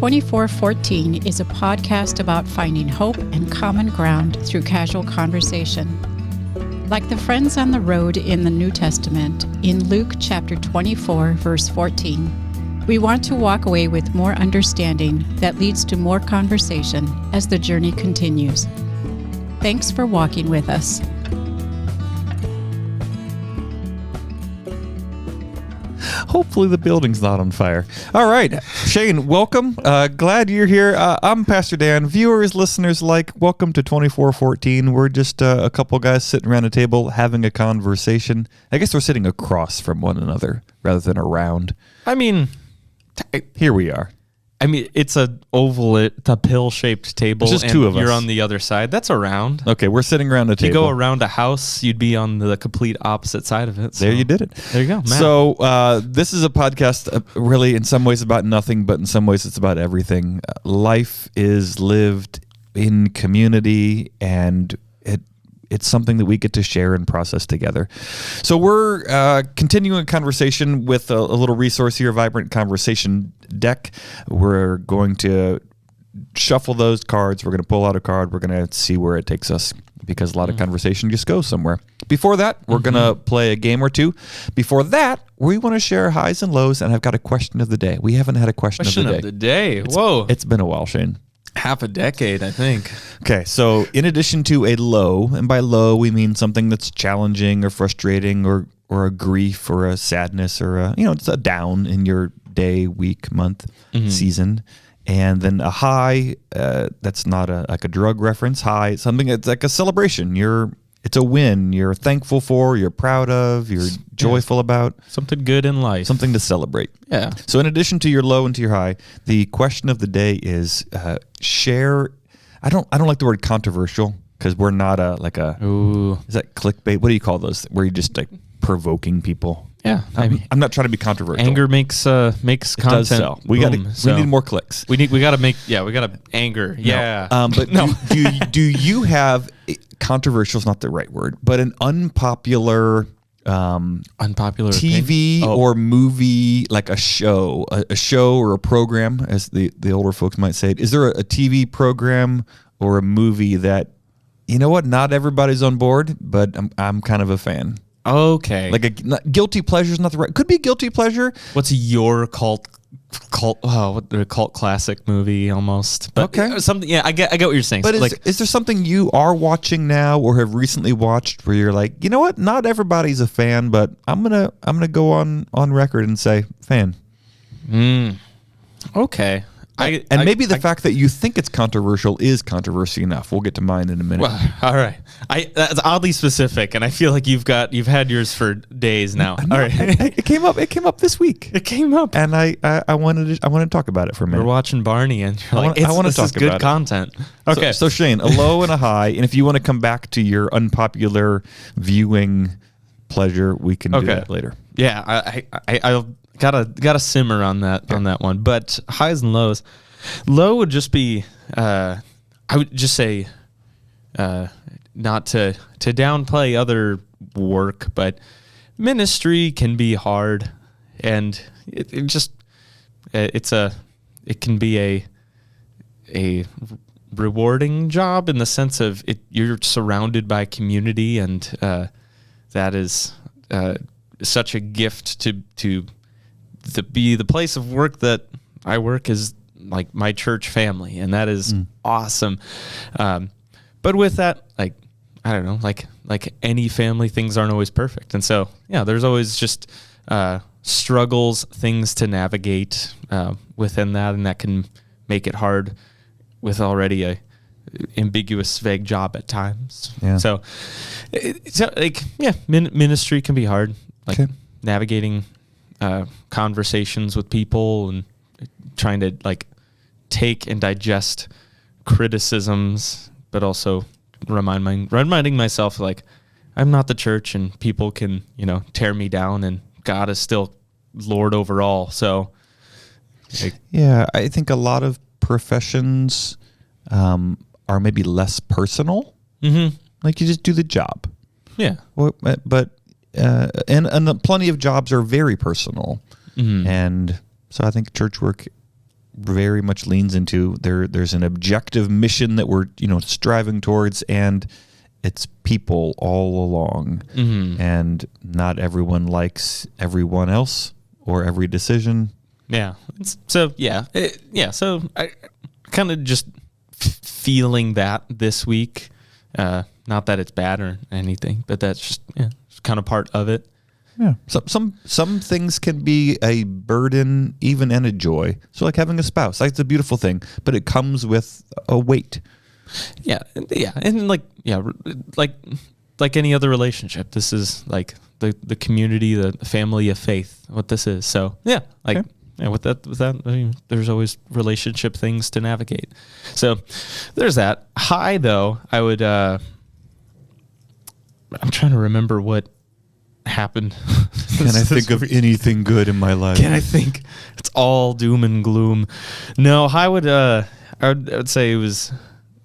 2414 is a podcast about finding hope and common ground through casual conversation. Like the friends on the road in the New Testament, in Luke chapter 24, verse 14, we want to walk away with more understanding that leads to more conversation as the journey continues. Thanks for walking with us. Hopefully the building's not on fire. All right, Shane, welcome. Glad you're here. I'm Pastor Dan. Viewers, listeners alike, welcome to 2414. We're just a couple guys sitting around a table having a conversation. I guess we're sitting across from one another rather than around. I mean, here we are. I mean, it's a pill-shaped table. There's just two of us. You're on the other side. That's around. Okay, we're sitting around a If table. you go around a house, you'd be on the complete opposite side of it. So. There you did it. There you go. Matt. So this is a podcast really in some ways about nothing, but in some ways it's about everything. Life is lived in community, and it's something that we get to share and process together. So we're continuing a conversation with a little resource here, Vibrant Conversation Deck. We're going to shuffle those cards. We're going to pull out a card. We're going to see where it takes us, because a lot of conversation just goes somewhere. Before that, we're going to play a game or two. Before that, we want to share highs and lows, and I've got a question of the day. We haven't had a question of the day. Whoa. It's been a while, Shane. Half a decade, I think. Okay, so in addition to a low, and by low we mean something that's challenging or frustrating or a grief or a sadness or it's a down in your day, week, month, season. And then a high, that's not like a drug reference. High, something that's like a celebration. It's a win you're thankful for, you're proud of, you're joyful about. Something good in life. Something to celebrate. Yeah. So in addition to your low and to your high, the question of the day is share. I don't like the word controversial, because we're not Ooh. Is that clickbait? What do you call those? Where you just like provoking people? Yeah. I'm not trying to be controversial. Anger makes content. Does sell. We need more clicks. We got to make. Yeah, we got to anger. Yeah. But no. do you have controversial? Is not the right word, but an unpopular TV or movie, like a show or a program, as the older folks might say. Is there a TV program or a movie that, you know what, not everybody's on board, but I'm kind of a fan? Okay. Like guilty pleasure is not the right. Could be guilty pleasure. What's your cult classic movie almost? But okay. Something. Yeah, I get what you're saying. But is there something you are watching now or have recently watched where you're like, you know what, not everybody's a fan, but I'm gonna go on record and say fan. Okay. Maybe the fact that you think it's controversial is controversy enough. We'll get to mine in a minute. Well, all right. That's oddly specific, and I feel like you've had yours for days now. No, all right. It came up this week. It came up, and I wanted to talk about it for a minute. We're watching Barney, and you're like, I want to talk this is good about content. Okay. So Shane, a low and a high, and if you want to come back to your unpopular viewing pleasure, we can do that later. Yeah, I'll gotta simmer on that one. But highs and lows. Low would just be I would just say not to downplay other work, but ministry can be hard, and it can be a rewarding job in the sense of you're surrounded by community, and that is such a gift to be the place of work that I work is like my church family, and that is awesome. But with that, like, I don't know, like any family, things aren't always perfect. And so, yeah, there's always just struggles, things to navigate within that, and that can make it hard with already a ambiguous, vague job at times. Yeah. So ministry can be hard, like navigating conversations with people and trying to like take and digest criticisms, but also reminding myself like I'm not the church, and people can, tear me down, and God is still Lord over all. So I think a lot of professions are maybe less personal. Mm-hmm. Like you just do the job. Yeah. But plenty of jobs are very personal. Mm-hmm. And so I think church work very much leans into. There's an objective mission that we're striving towards, and it's people all along, and not everyone likes everyone else or every decision. Yeah. So I kind of just feeling that this week. Not that it's bad or anything, but that's just it's kind of part of it. Yeah. Some things can be a burden, even and a joy. So like having a spouse, that's a beautiful thing, but it comes with a weight. Yeah, and like any other relationship, this is like the community, the family of faith. What this is. So with that, I mean, there's always relationship things to navigate. So there's that. High though, I would. I'm trying to remember what happened. Can I think of anything good in my life? Can I think? It's all doom and gloom. No, I would say it was.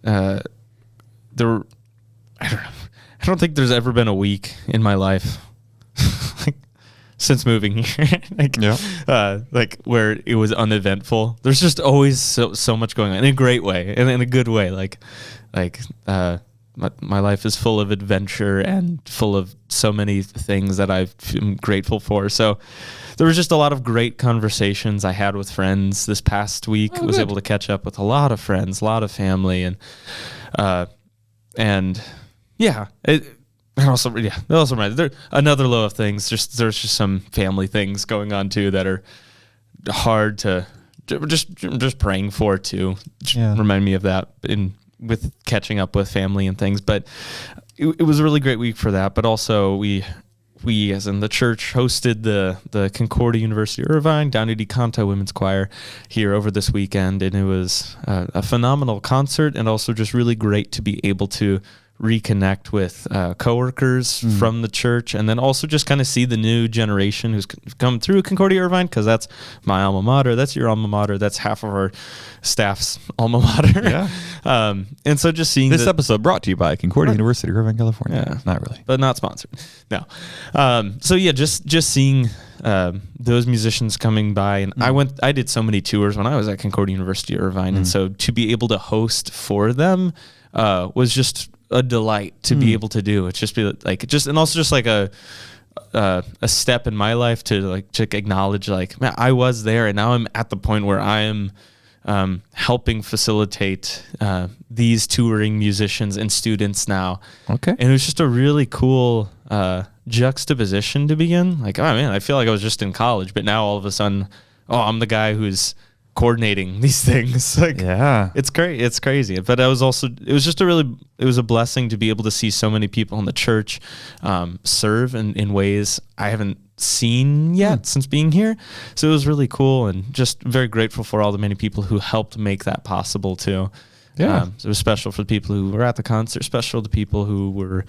I don't think there's ever been a week in my life since moving here, where it was uneventful. There's just always so much going on in a great way and in a good way. My life is full of adventure and full of so many things that I'm grateful for. So there was just a lot of great conversations I had with friends this past week. I was able to catch up with a lot of friends, a lot of family, and it also reminds there another low of things. There's just some family things going on too that are hard to just praying for too. Remind me of that with catching up with family and things. But it was a really great week for that. But also we as in the church hosted the Concordia University Irvine Downey Canto Women's Choir here over this weekend, and it was a phenomenal concert, and also just really great to be able to reconnect with coworkers from the church, and then also just kind of see the new generation who's come through Concordia Irvine, because that's my alma mater, that's your alma mater, that's half of our staff's alma mater. Yeah. And so just seeing this episode brought to you by Concordia University, Irvine, California. Yeah. Not really, but not sponsored. No. So yeah, just seeing those musicians coming by, and I did so many tours when I was at Concordia University Irvine, and so to be able to host for them was just a delight to be able to do. It's just be like and also just like a step in my life to acknowledge man, I was there, and now I'm at the point where I am helping facilitate these touring musicians and students now. Okay. And it was just a really cool juxtaposition to begin. Like, oh man, I feel like I was just in college, but now all of a sudden, I'm the guy who's coordinating these things. It's great. It's crazy. But it was a blessing to be able to see so many people in the church serve in ways I haven't seen yet since being here. So it was really cool, and just very grateful for all the many people who helped make that possible too. So it was special for the people who were at the concert, special to the people who were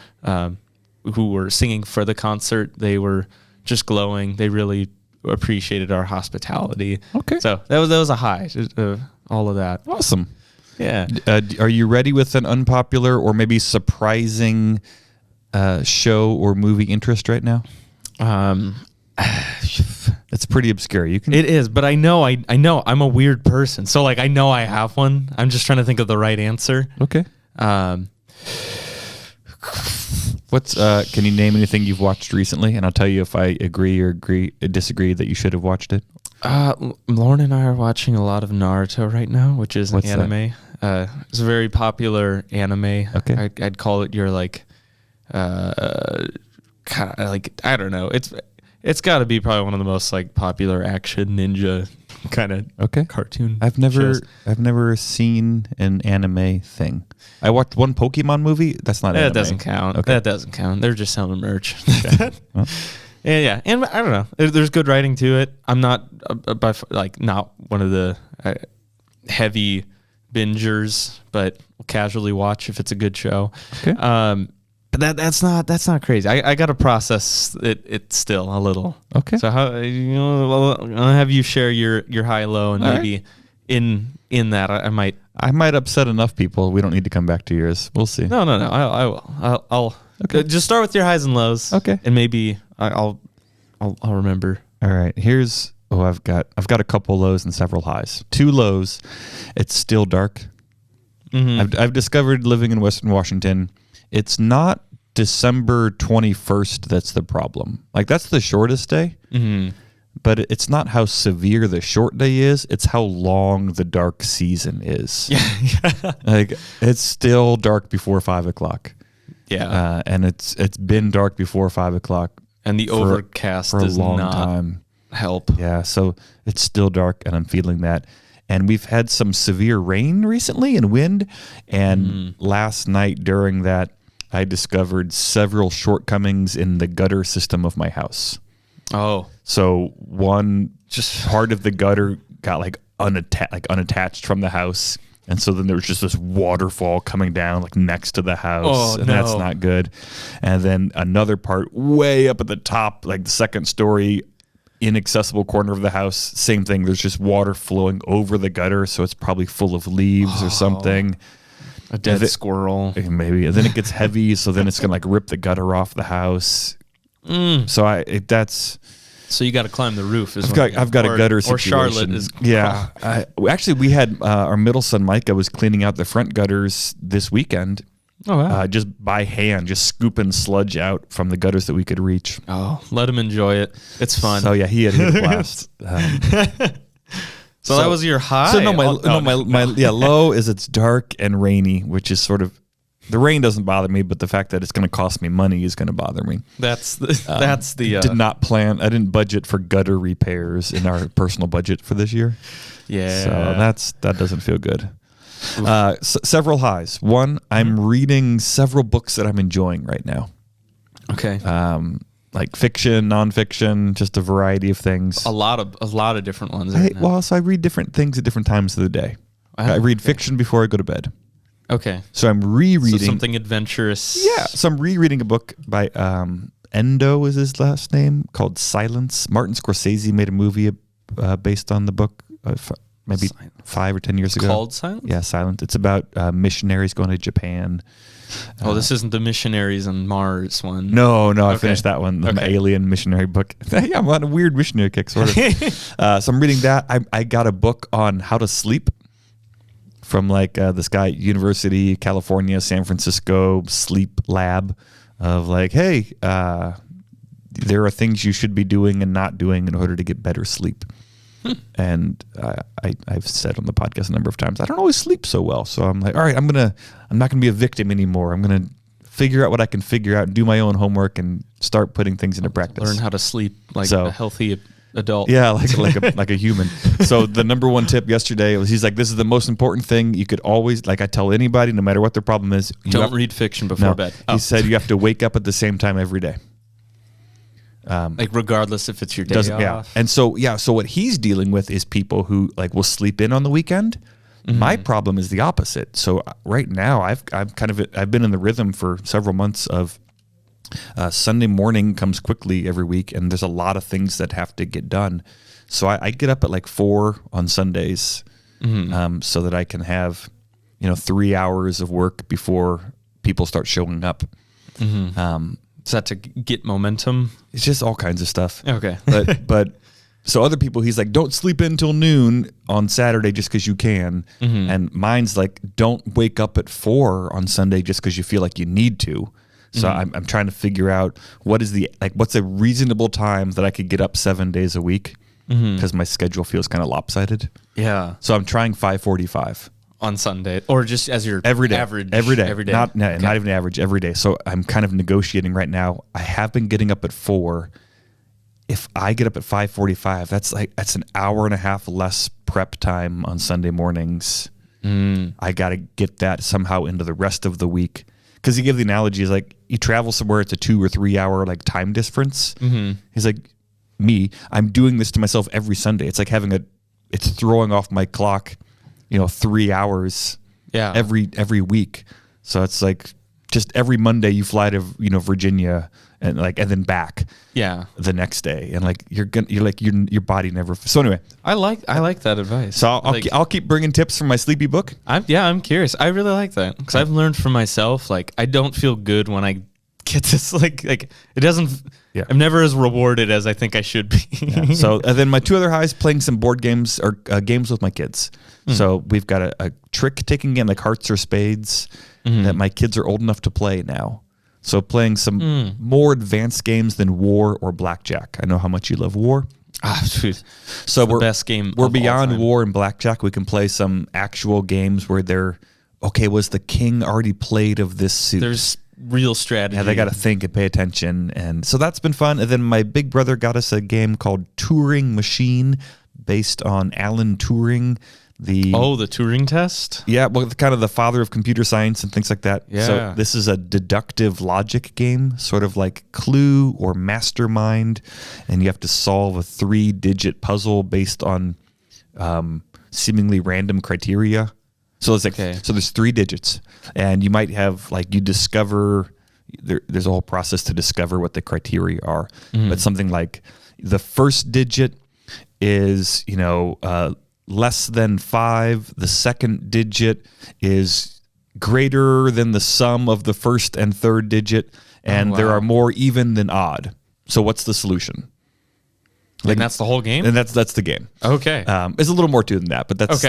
singing for the concert. They were just glowing. They really appreciated our hospitality. Okay. So that was a high, all of that. Awesome. Yeah. Are you ready with an unpopular or maybe surprising show or movie interest right now? It's pretty obscure. It is, but I know I'm a weird person. So I know I have one. I'm just trying to think of the right answer. Okay. Can you name anything you've watched recently? And I'll tell you if I agree or disagree that you should have watched it. Lauren and I are watching a lot of Naruto right now, which is an anime. It's a very popular anime. Okay. I'd call it your I don't know. It's got to be probably one of the most popular action ninja kind of cartoon. I've never seen an anime thing. I watched one Pokemon movie. That's not anime. That doesn't count. Okay. That doesn't count. They're just selling merch. Well. Yeah. And I don't know. There's good writing to it. I'm not not one of the heavy bingers, but will casually watch if it's a good show. Okay. But that's not crazy. I got to process it still a little. Okay. So how I'll have you share your high low, and maybe in that I might upset enough people. We don't need to come back to yours. We'll see. No. I will. I'll just start with your highs and lows. Okay. And maybe I'll remember. All right. Here's I've got a couple lows and several highs. 2 lows. It's still dark. I've discovered living in Western Washington, it's not December 21st that's the problem. Like, that's the shortest day. But it's not how severe the short day is. It's how long the dark season is. Yeah. Like, it's still dark before 5 o'clock. Yeah. And it's been dark before 5 o'clock. And the overcast for a does long not time. Help. Yeah. So it's still dark, and I'm feeling that. And we've had some severe rain recently and wind. And last night during that, I discovered several shortcomings in the gutter system of my house. Oh. So one just part of the gutter got like unattached from the house. And so then there was just this waterfall coming down like next to the house. And that's not good. And then another part way up at the top, like the second story, inaccessible corner of the house, same thing. There's just water flowing over the gutter. So it's probably full of leaves or something. A dead squirrel. Maybe. And then it gets heavy. So then it's going to like rip the gutter off the house. So So you got to climb the roof. I've got a gutter situation. Or Charlotte is. Yeah. Actually, we had our middle son Micah was cleaning out the front gutters this weekend. Oh, wow. Just by hand, just scooping sludge out from the gutters that we could reach. Oh, let him enjoy it. It's fun. So yeah, he had a blast. So that was your high. So my low is it's dark and rainy, which is sort of, the rain doesn't bother me, but the fact that it's going to cost me money is going to bother me. That's the did not plan. I didn't budget for gutter repairs in our personal budget for this year. Yeah. So that doesn't feel good. Several highs. One, I'm reading several books that I'm enjoying right now. Okay. Like fiction, nonfiction, just a variety of things. A lot of different ones. So I read different things at different times of the day. I read fiction before I go to bed. Okay. So I'm rereading. So something adventurous. Yeah. So I'm rereading a book by Endo is his last name, called Silence. Martin Scorsese made a movie based on the book maybe 5 or 10 years ago. Called Silence? Yeah, Silence. It's about missionaries going to Japan. This isn't the missionaries on Mars one. No, I finished that one, the alien missionary book. Yeah, I'm on a weird missionary kick, sort of. So I'm reading that. I got a book on how to sleep from like this guy at University, California, San Francisco sleep lab of like, hey, there are things you should be doing and not doing in order to get better sleep. And I've said on the podcast a number of times, I don't always sleep so well. So I'm like, all right, I'm not going to be a victim anymore. I'm going to figure out what I can figure out and do my own homework and start putting things into practice. Learn how to sleep like a healthy adult. Yeah, like a human. So the number one tip yesterday was, he's like, this is the most important thing. You could always, like I tell anybody, no matter what their problem is, don't read fiction before bed. He said you have to wake up at the same time every day. Like regardless if it's your day off. Yeah. And so what he's dealing with is people who like will sleep in on the weekend. My problem is the opposite. So right now I've been in the rhythm for several months of Sunday morning comes quickly every week, and there's a lot of things that have to get done. So I get up at like 4 on Sundays, so that I can have 3 hours of work before people start showing up. Is that to get momentum? It's just all kinds of stuff. Okay. but so other people, he's like, don't sleep in till noon on Saturday just because you can. And mine's like, don't wake up at 4 on Sunday just because you feel like you need to. So I'm trying to figure out what's a reasonable time that I could get up 7 days a week, because my schedule feels kind of lopsided. Yeah. So I'm trying 5:45. On Sunday, or just as your every day. Average? Every day. Not Okay. even average, every day. So I'm kind of negotiating right now. I have been getting up at 4. If I get up at 5:45, that's an hour and a half less prep time on Sunday mornings. I got to get that somehow into the rest of the week. Because he gave the analogy, is like, you travel somewhere, it's a 2 or 3 hour like time difference. He's like, I'm doing this to myself every Sunday. It's like it's throwing off my clock 3 hours every week. So it's like just every Monday you fly to Virginia and then back the next day, and like your body never. So anyway, I like that advice. So I'll keep bringing tips from my sleepy book. I'm curious. I really like that, because I've learned for myself, like, I don't feel good when I get this like it doesn't. Yeah. I'm never as rewarded as I think I should be. Yeah. So then my two other highs, playing some board games or games with my kids. So we've got a trick-taking game like Hearts or Spades that my kids are old enough to play now. So playing some more advanced games than War or Blackjack. I know how much you love War. Dude, So we're best game. We're of all beyond time. War and Blackjack. We can play some actual games where they're okay. Was the king already played of this suit? There's real strategy. Yeah, they got to think and pay attention, and so that's been fun. And then my big brother got us a game called Turing Machine, based on Alan Turing. The Turing test. Yeah, well, kind of the father of computer science and things like that. Yeah. So this is a deductive logic game, sort of like Clue or Mastermind, and you have to solve a 3-digit puzzle based on seemingly random criteria. So it's like so there's 3 digits, and you might have like you discover there's a whole process to discover what the criteria are, but something like the first digit is less than 5. The second digit is greater than the sum of the first and third digit, and there are more even than odd. So what's the solution? Like, and that's the whole game. And that's the game. Okay. There's a little more to it than that, but that's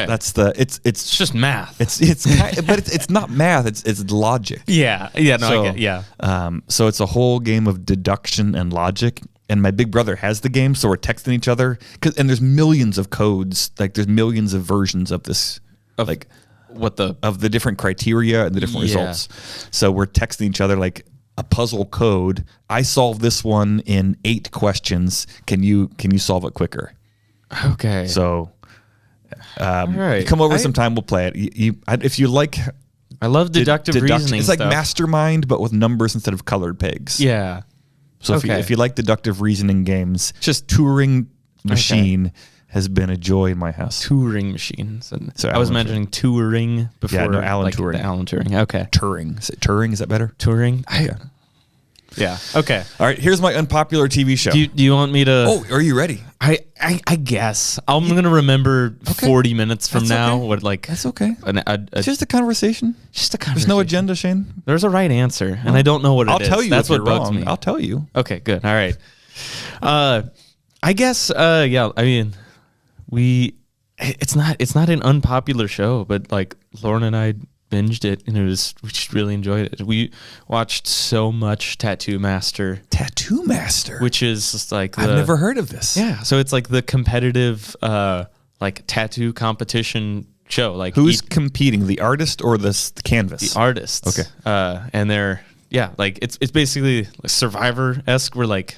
It's just math. But it's not math. It's logic. Yeah. No, I get. Yeah. So it's a whole game of deduction and logic. And my big brother has the game, so we're texting each other. And there's millions of codes, like there's millions of versions of this, of the different criteria and the different results. So we're texting each other like a puzzle code. I solved this one in 8 questions. Can you solve it quicker? Okay. So, right. Come over sometime. We'll play it. If you like, I love deductive reasoning. It's like stuff. Mastermind, but with numbers instead of colored pigs. Yeah. So if you like deductive reasoning games, just Turing Machine has been a joy in my house. Turing machines. And So I was Alan imagining Turing before. Yeah, no, Alan like Turing. the Alan Turing. Okay. Turing. Is it Turing? Is that better? Turing. Yeah. Okay. All right. Here's my unpopular TV show. Do you want me to? Oh, are you ready? I guess I'm gonna remember 40 minutes from That's now. okay. What like? That's okay. It's just a conversation. just a conversation. There's no agenda, Shane. There's a right answer, and I don't know what it is. I'll tell you. That's if what you're bugs wrong. me. I'll tell you. Okay, good. All right. I guess. Yeah. I mean, it's not an unpopular show, but like Lauren and I binged it, and we just really enjoyed it. We watched so much Tattoo Master, which is just like I've never heard of this. Yeah. So it's like the competitive like tattoo competition show. Like who's competing, the artist or the canvas? The artists. Okay. And they're like it's basically like Survivor-esque, where like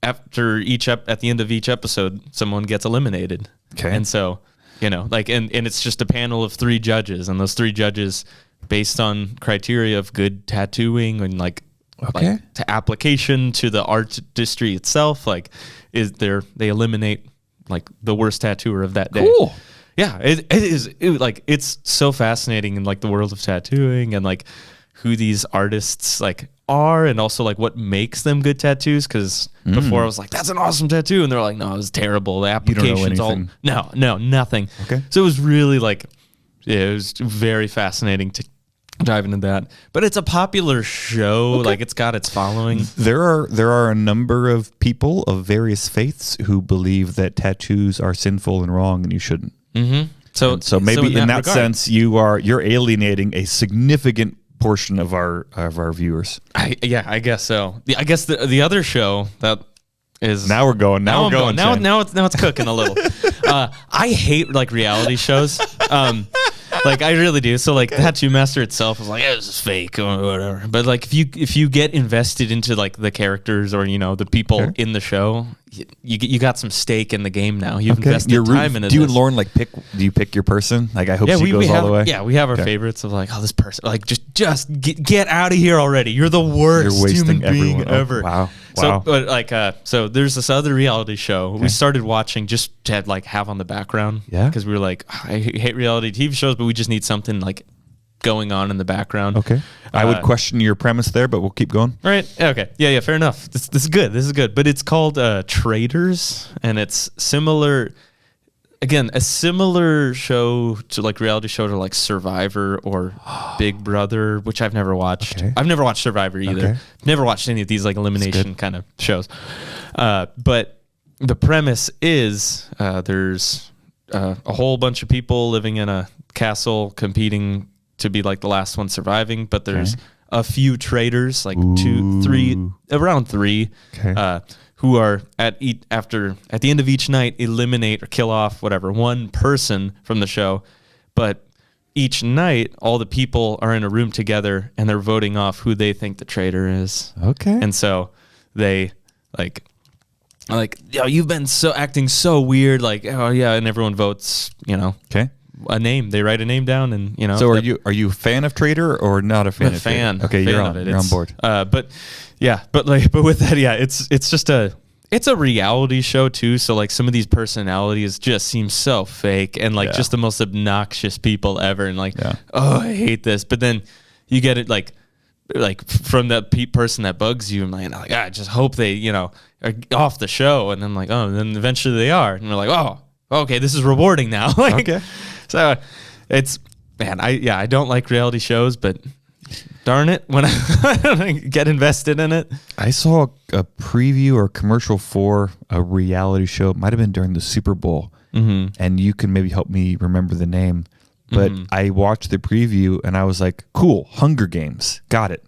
after at the end of each episode, someone gets eliminated. Okay. And so, like, and it's just a panel of 3 judges, and those 3 judges, based on criteria of good tattooing and like to application to the artistry itself, like they eliminate like the worst tattooer of that day. Cool. Yeah, it is it's so fascinating in like the world of tattooing and like who these artists like are, and also like what makes them good tattoos. Because before I was like, that's an awesome tattoo, and they're like, no, it was terrible. The application's all no, nothing. Okay. So it was really like, it was very fascinating to dive into that. But it's a popular show. Okay. Like it's got its following. There are a number of people of various faiths who believe that tattoos are sinful and wrong, and you shouldn't. Mm-hmm. So maybe in that sense, you're alienating a significant portion of our viewers. I guess so. I guess the other show that is now we're going. Now it's cooking a little. I hate like reality shows. Like I really do. So like Tattoo Master itself is like, this is fake or whatever. But like if you get invested into like the characters or the people in the show, you got some stake in the game now. You've invested time into this. Do you and Lauren do you pick your person? Like I hope she goes all the way. Yeah, we have our favorites of like, this person, like just get out of here already. You're the worst human being ever. Wow. So, but like, so there's this other reality show we started watching just to like have on the background. Yeah. Because we were like, I hate reality TV shows, but we just need something like going on in the background. Okay. I would question your premise there, but we'll keep going. Right. Okay. Yeah. Fair enough. This is good. But it's called Traders, and it's similar. again, a similar show to like reality show to like Survivor or Big Brother, which I've never watched. Okay. I've never watched Survivor either. Okay. Never watched any of these like elimination kind of shows. But the premise is there's a whole bunch of people living in a castle competing to be like the last one surviving, but there's a few traitors, like around three, who are at the end of each night eliminate or kill off one person from the show. But each night, all the people are in a room together and they're voting off who they think the traitor is. Okay. And so they like, yo, you've been acting so weird. Like, oh yeah, and everyone votes. Okay. A name. They write a name down, and So are you a fan of Traitor or not a fan I'm of a fan. Traitor? Okay, Fan you're of on. it. You're on board. But with that, yeah, it's just it's a reality show too. So like some of these personalities just seem so fake and like just the most obnoxious people ever. And like, oh, I hate this. But then you get it like from that person that bugs you, and like I just hope they are off the show. And then like, oh, and then eventually they are, and they're like, oh, okay, this is rewarding now. Like, okay. So it's, man, I don't like reality shows, but darn it, when I get invested in it. I saw a preview or commercial for a reality show. It might have been during the Super Bowl, and you can maybe help me remember the name. But I watched the preview and I was like, cool, Hunger Games. Got it.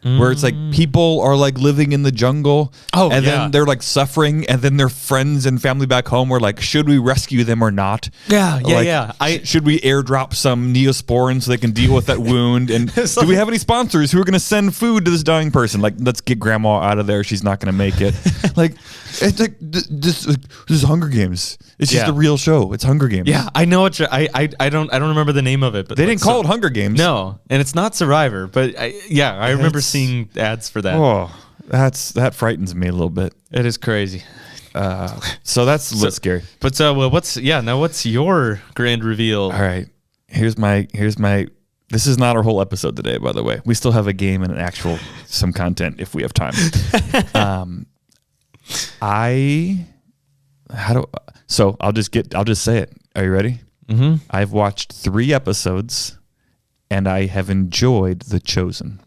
Where it's like people are like living in the jungle then they're like suffering, and then their friends and family back home were like, should we rescue them or not? Should we airdrop some Neosporin so they can deal with that wound? And do we have any sponsors who are going to send food to this dying person? Like, let's get grandma out of there. She's not going to make it. Like, it's like this is Hunger Games. It's just a real show. It's Hunger Games. Yeah, I know what I don't remember the name of it, but they didn't call it Hunger Games. No, and it's not Survivor, but I remember seeing ads for that. Oh, that frightens me a little bit. It is crazy. So that's a little scary. But what's your grand reveal? All right. Here's my this is not our whole episode today, by the way. We still have a game and some content if we have time. I'll just say it. Are you ready? Mm-hmm. I've watched 3 episodes and I have enjoyed The Chosen.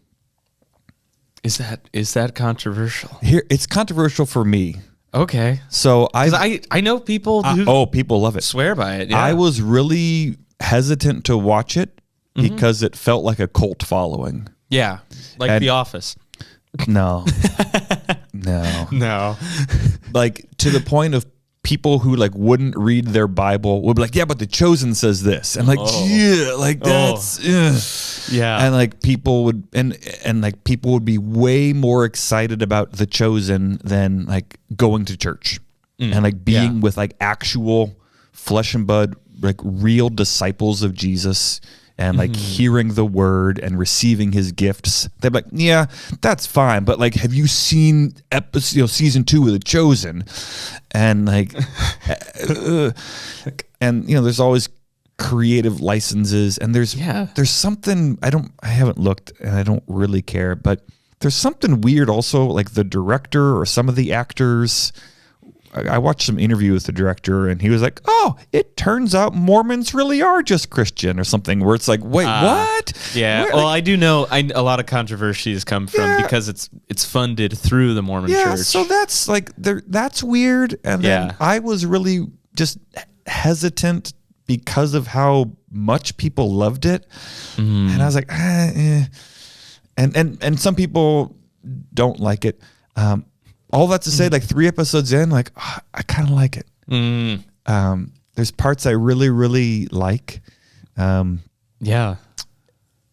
Is that controversial? Here, it's controversial for me. Okay. So I know people who people love it. Swear by it. Yeah. I was really hesitant to watch it because it felt like a cult following. Yeah. Like The Office. No. No. No. Like to the point of people who like wouldn't read their Bible would be like, yeah, but The Chosen says this. And like, that's yeah. And like people would and like people would be way more excited about The Chosen than like going to church and like being with like actual flesh and blood, like real disciples of Jesus and like hearing the word and receiving his gifts. They're like, yeah, that's fine. But like, have you seen season 2 of The Chosen? And like, and there's always creative licenses, and there's something I haven't looked and I don't really care, but there's something weird also, like the director or some of the actors. I watched some interview with the director and he was like, oh, it turns out Mormons really are just Christian or something, where it's like, wait, what? Yeah. Where, well, I do know a lot of controversies come from because it's funded through the Mormon Church. So that's like, that's weird. And then I was really just hesitant because of how much people loved it. And I was like, And some people don't like it. All that to say, like 3 episodes in, like I kind of like it. There's parts I really, really like. Yeah.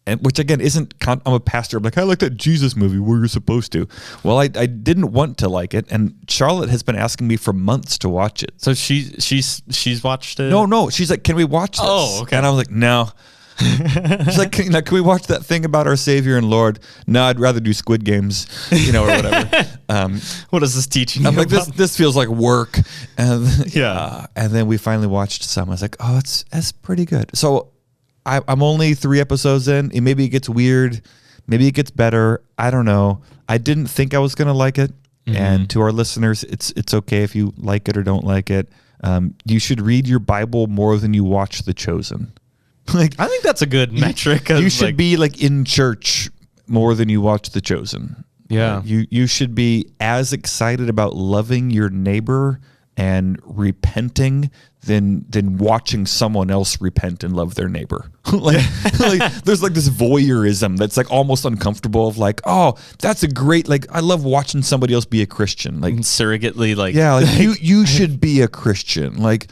And which again isn't. I'm a pastor. I'm like, I like that Jesus movie where you're supposed to. Well, I didn't want to like it, and Charlotte has been asking me for months to watch it. So she's watched it. No. She's like, can we watch this? Oh, okay. And I was like, no. She's like, can we watch that thing about our Savior and Lord? No, I'd rather do Squid Games, or whatever. What is this teaching? I'm like, this feels like work, and and then we finally watched some. I was like, oh, that's pretty good. So I'm only 3 episodes in. Maybe it gets weird, maybe it gets better. I don't know. I didn't think I was gonna like it. And to our listeners, it's okay if you like it or don't like it. You should read your Bible more than you watch The Chosen. Like, I think that's a good metric. You should be like in church more than you watch The Chosen. Yeah. You should be as excited about loving your neighbor and repenting than watching someone else repent and love their neighbor. like there's like this voyeurism that's like almost uncomfortable of like, oh, that's a great, like, I love watching somebody else be a Christian. Like surrogately, like, yeah, like you should be a Christian. Like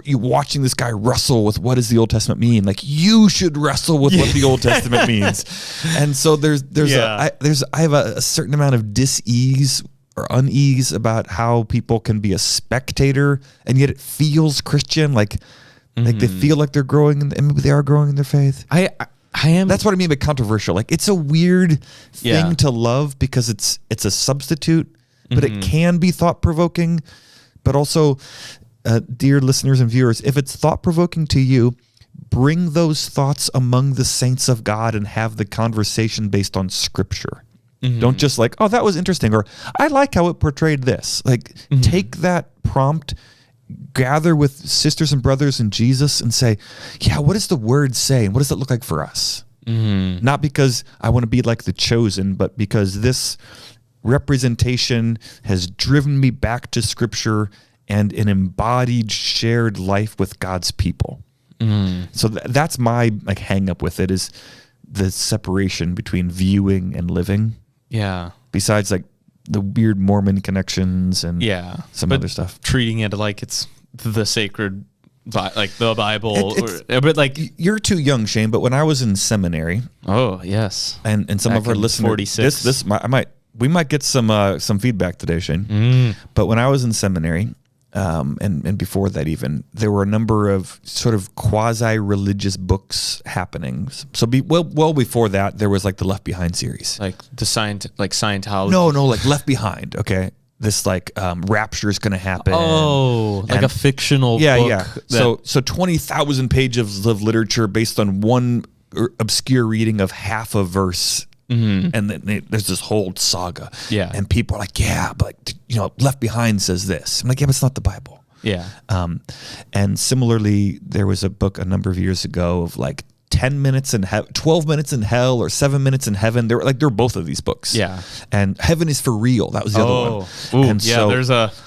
you watching this guy wrestle with what does the Old Testament mean? Like you should wrestle with what the Old Testament means. And so I have a certain amount of dis-ease or unease about how people can be a spectator and yet it feels Christian, like they feel like they're growing and maybe they are growing in their faith. I am. That's what I mean by controversial. Like it's a weird thing to love because it's a substitute, but it can be thought provoking. But also, dear listeners and viewers, if it's thought provoking to you, bring those thoughts among the saints of God and have the conversation based on Scripture. Don't just like, oh, that was interesting, or I like how it portrayed this. Like, take that prompt, gather with sisters and brothers in Jesus and say, yeah, what does the word say? And what does that look like for us? Not because I want to be like The Chosen, but because this representation has driven me back to Scripture and an embodied, shared life with God's people. So that's my like hang up with it, is the separation between viewing and living. Yeah. Besides like the weird Mormon connections and some other stuff. Treating it like it's the sacred, like the Bible. But like, you're too young, Shane, but when I was in seminary. Oh, yes. And some back of our listeners. 46. We might get some feedback today, Shane. But when I was in seminary, and before that even, there were a number of sort of quasi-religious books happening. So well before that, there was like the Left Behind series. Like the Scientology. No, like Left Behind, okay? This like rapture is going to happen. Oh, like a fictional book. Yeah. So 20,000 pages of literature based on one obscure reading of half a verse. And then there's this whole saga. Yeah. And people are like, yeah, but Left Behind says this. I'm like, yeah, but it's not the Bible. Yeah. And similarly, there was a book a number of years ago of like 10 minutes in 12 minutes in hell or 7 minutes in heaven. There were both of these books. Yeah. And Heaven is for Real. That was the other one. Ooh, and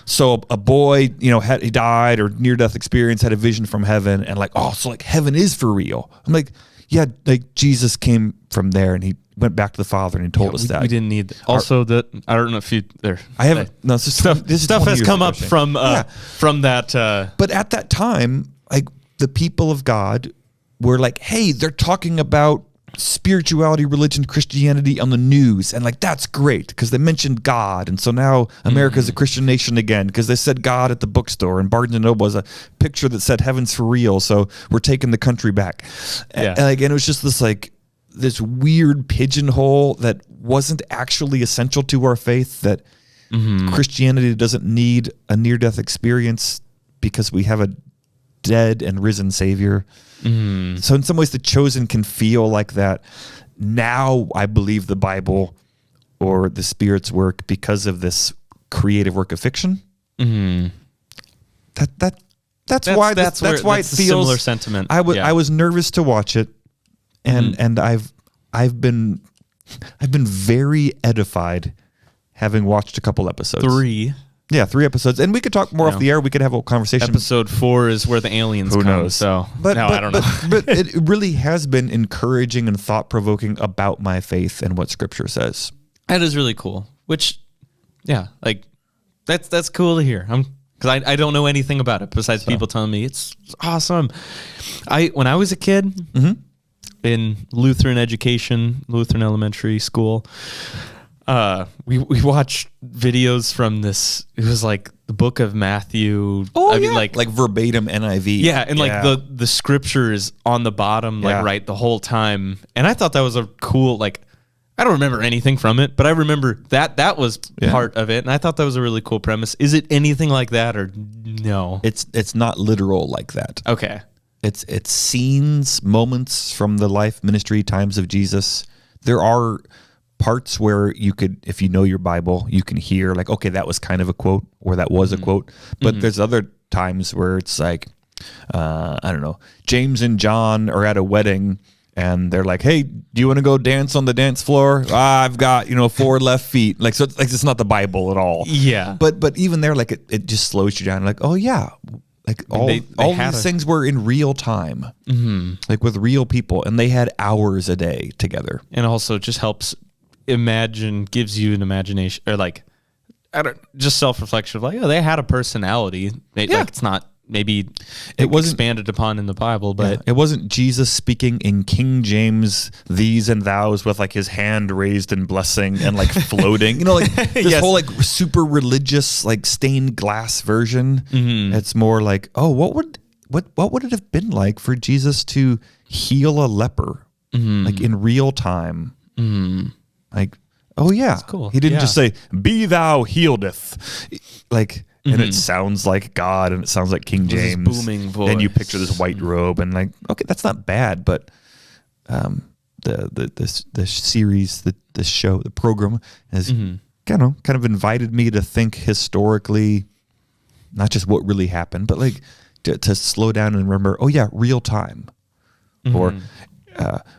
so a boy, he died or near death experience, had a vision from heaven, and like, oh, so like heaven is for real. I'm like, yeah, like Jesus came from there and he went back to the Father and he told us that. We didn't need that. Also, I don't know if you there. I haven't. No, stuff has come up from that. But at that time, like the people of God were like, hey, they're talking about spirituality, religion, Christianity on the news, and like that's great because they mentioned God, and so now America's a Christian nation again because they said God at the bookstore, and Barnes and Noble was a picture that said Heaven's for Real, so we're taking the country back. And again, it was just this weird pigeonhole that wasn't actually essential to our faith, that Christianity doesn't need a near-death experience because we have a dead and risen Savior. So in some ways, The Chosen can feel like that. Now I believe the Bible or the Spirit's work because of this creative work of fiction. That's why it feels similar sentiment. I was nervous to watch it, and I've been very edified having watched a couple episodes. 3 episodes, and we could talk more off the air. We could have a conversation. Episode 4 is where the aliens Who come. knows? So, I don't know. But it really has been encouraging and thought provoking about my faith and what Scripture says. That is really cool. Which, like that's cool to hear. Because I don't know anything about it besides people telling me it's awesome. When I was a kid in Lutheran education, Lutheran elementary school. We watched videos from this. It was like the book of Matthew. I mean, like verbatim NIV. Yeah, and like the scripture is on the bottom, right the whole time. And I thought that was a cool, like, I don't remember anything from it, but I remember that was part of it, and I thought that was a really cool premise. Is it anything like that, or no? It's not literal like that. Okay. It's scenes, moments from the life, ministry, times of Jesus. There are parts where you could, if you know your Bible, you can hear like, okay, that was kind of a quote or that was a quote. But there's other times where it's like, I don't know, James and John are at a wedding and they're like, hey, do you want to go dance on the dance floor? I've got, 4 left feet. Like, so it's like, it's not the Bible at all. Yeah. But even there, like it just slows you down. Like, oh yeah. Like all these things were in real time, like with real people, and they had hours a day together. And also just helps gives you an imagination, or like, just self-reflection of like, oh, they had a personality. Like it's not, maybe it wasn't expanded upon in the Bible, but it wasn't Jesus speaking in King James these and thous with like his hand raised in blessing and like floating, like this whole like super religious like stained glass version. It's more like, oh, what would it have been like for Jesus to heal a leper like in real time? Like, oh yeah, that's cool. He didn't just say, be thou healedeth, like. And it sounds like God, and it sounds like King James. This booming voice. And you picture this white robe, and like, okay, that's not bad, but the series, the show, the program has kind of invited me to think historically, not just what really happened, but like to slow down and remember, oh yeah, real time. Or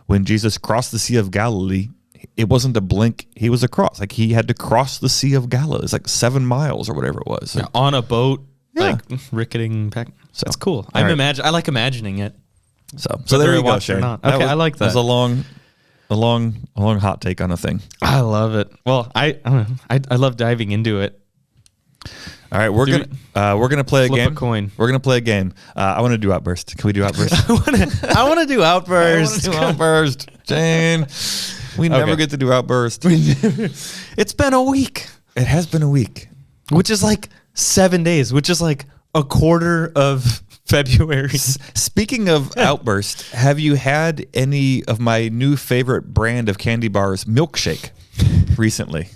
when Jesus crossed the Sea of Galilee, it wasn't a blink. He was across. Like he had to cross the Sea of Galilee. It's like 7 miles or whatever it was. Yeah, on a boat, like ricketing back. So that's cool. I like imagining it. So there you go, Shane. Okay, I like that. That was a long hot take on a thing. I love it. Well, I love diving into it. All right, we're gonna play a game. A coin. We're gonna play a game. I want to do Outburst. Can we do Outburst? I want to do Outburst. Outburst, Jane. We never get to do Outburst. It's been a week. It has been a week, which is like 7 days, which is like a quarter of February. Speaking of Outburst, have you had any of my new favorite brand of candy bars, Milkshake, recently?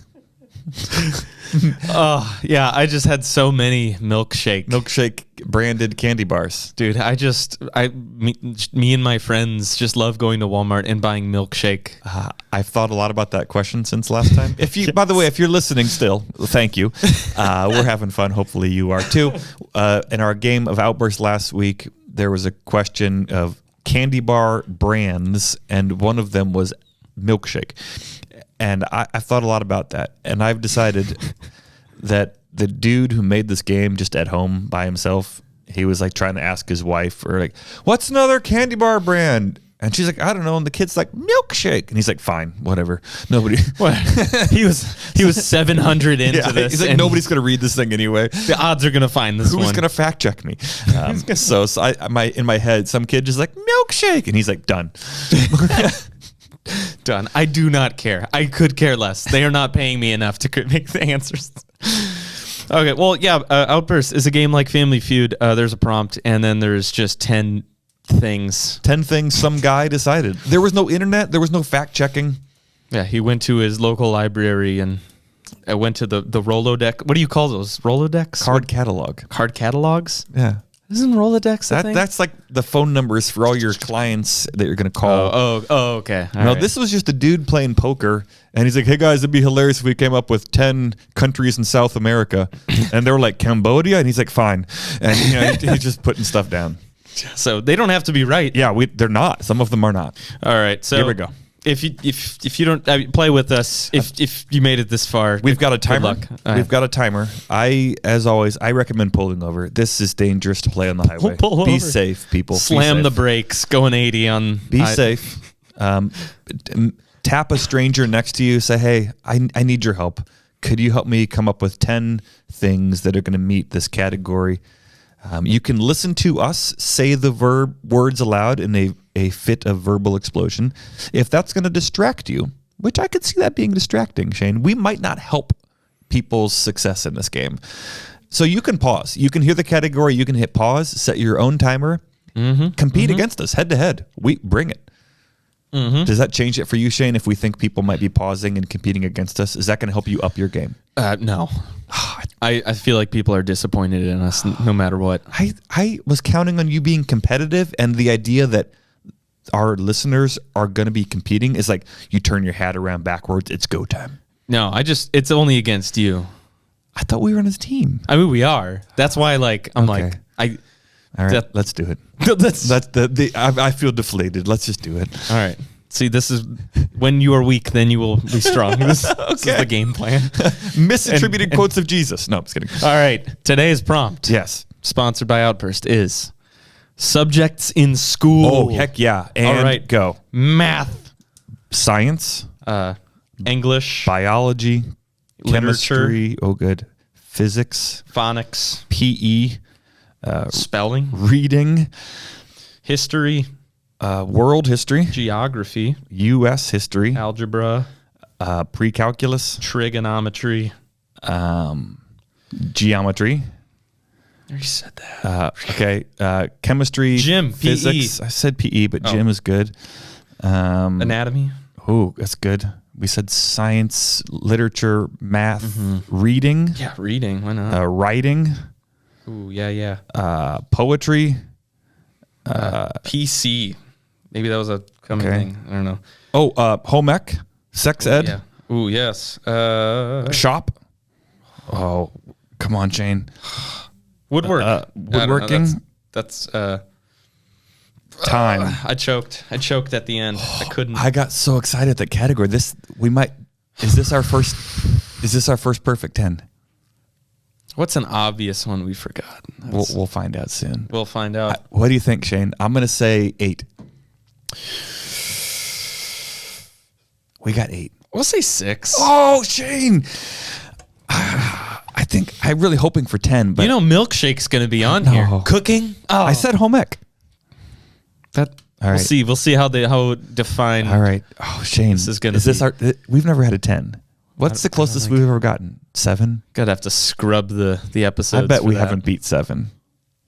Oh yeah, I just had so many milkshake branded candy bars, dude. Me and my friends just love going to Walmart and buying milkshake. I've thought a lot about that question since last time. By the way, if you're listening still, thank you. We're having fun. Hopefully you are too. In our game of Outburst last week, there was a question of candy bar brands, and one of them was Milkshake. And I thought a lot about that, and I've decided that the dude who made this game just at home by himself, he was like trying to ask his wife, or like, what's another candy bar brand? And she's like, I don't know. And the kid's like, Milkshake. And he's like, fine, whatever. Nobody. What? He was 700 into this. He's like, nobody's going to read this thing anyway. The odds are going to find this one. Who's going to fact check me? So in my head, some kid just like, Milkshake. And he's like, done. Done. I do not care. I could care less. They are not paying me enough to make the answers. Okay, well, yeah, Outburst is a game like Family Feud. There's a prompt, and then there's just 10 things. 10 things some guy decided. There was no internet. There was no fact checking. Yeah, he went to his local library and went to the Rolodex. What do you call those? Rolodex? Card catalog. Card catalogs? Yeah. Isn't Rolodex that's like the phone numbers for all your clients that you're going to call. Oh, okay. No, this was just a dude playing poker, and he's like, hey, guys, it'd be hilarious if we came up with 10 countries in South America. And they were like, Cambodia? And he's like, fine. And he's just putting stuff down. So they don't have to be right. Yeah, they're not. Some of them are not. All right, so here we go. If you don't play with us, if you made it this far, we've got a timer. We've got a timer. As always, I recommend pulling over. This is dangerous to play on the highway. Be safe, people. Slam the brakes. Going 80 on. Be safe. Tap a stranger next to you. Say, hey, I need your help. Could you help me come up with 10 things that are going to meet this category? You can listen to us say the words aloud in a fit of verbal explosion. If that's going to distract you, which I could see that being distracting, Shane, we might not help people's success in this game. So you can pause. You can hear the category. You can hit pause, set your own timer, compete against us head to head. We bring it. Does that change it for you, Shane, if we think people might be pausing and competing against us? Is that going to help you up your game? No. I feel like people are disappointed in us no matter what. I was counting on you being competitive, and the idea that our listeners are going to be competing, it's like you turn your hat around backwards. It's go time. No, it's only against you. I thought we were on his team. I mean, we are. That's why, like, I'm Okay. like, All right, let's do it. that's I feel deflated. Let's just do it. all right. See, this is when you are weak, then you will be strong. This is the game plan. Misattributed quotes of Jesus. No, I'm just kidding. All right. Today's prompt, Yes. sponsored by Outburst, is subjects in school. Oh, heck yeah. And all right. go. Math, Science, English, biology, literature, chemistry. Oh, good. Physics, phonics, PE, spelling, reading, history, world history, geography, U.S. history, algebra, pre-calculus, trigonometry. geometry. I already said that. Okay. Chemistry, Gym, physics. PE. I said PE, but gym is good. Anatomy. Oh, that's good. We said science, literature, math, reading, Yeah, reading. Why not? writing, Ooh, yeah. poetry. PC. Maybe that was a coming Okay. thing. I don't know. Oh, home ec, sex ed, Yeah. Ooh, yes. shop. Oh, come on, Shane. Woodwork. Woodworking. That's Time. I choked at the end. I couldn't. I got so excited at that category. Is this our first perfect 10? What's an obvious one we forgot? We'll find out soon. We'll find out. What do you think, Shane? I'm going to say 8. We got 8. We'll say 6. Oh, Shane. I'm really hoping for 10, but You know, milkshake's going to be on here. Cooking. Oh, I said home ec. that. All We'll right. see. We'll see how defined. All right. Oh, Shane. This is gonna this be- we've never had a 10. What's the closest we've ever gotten? 7? Gotta have to scrub the episodes. I bet for we that. haven't beat 7.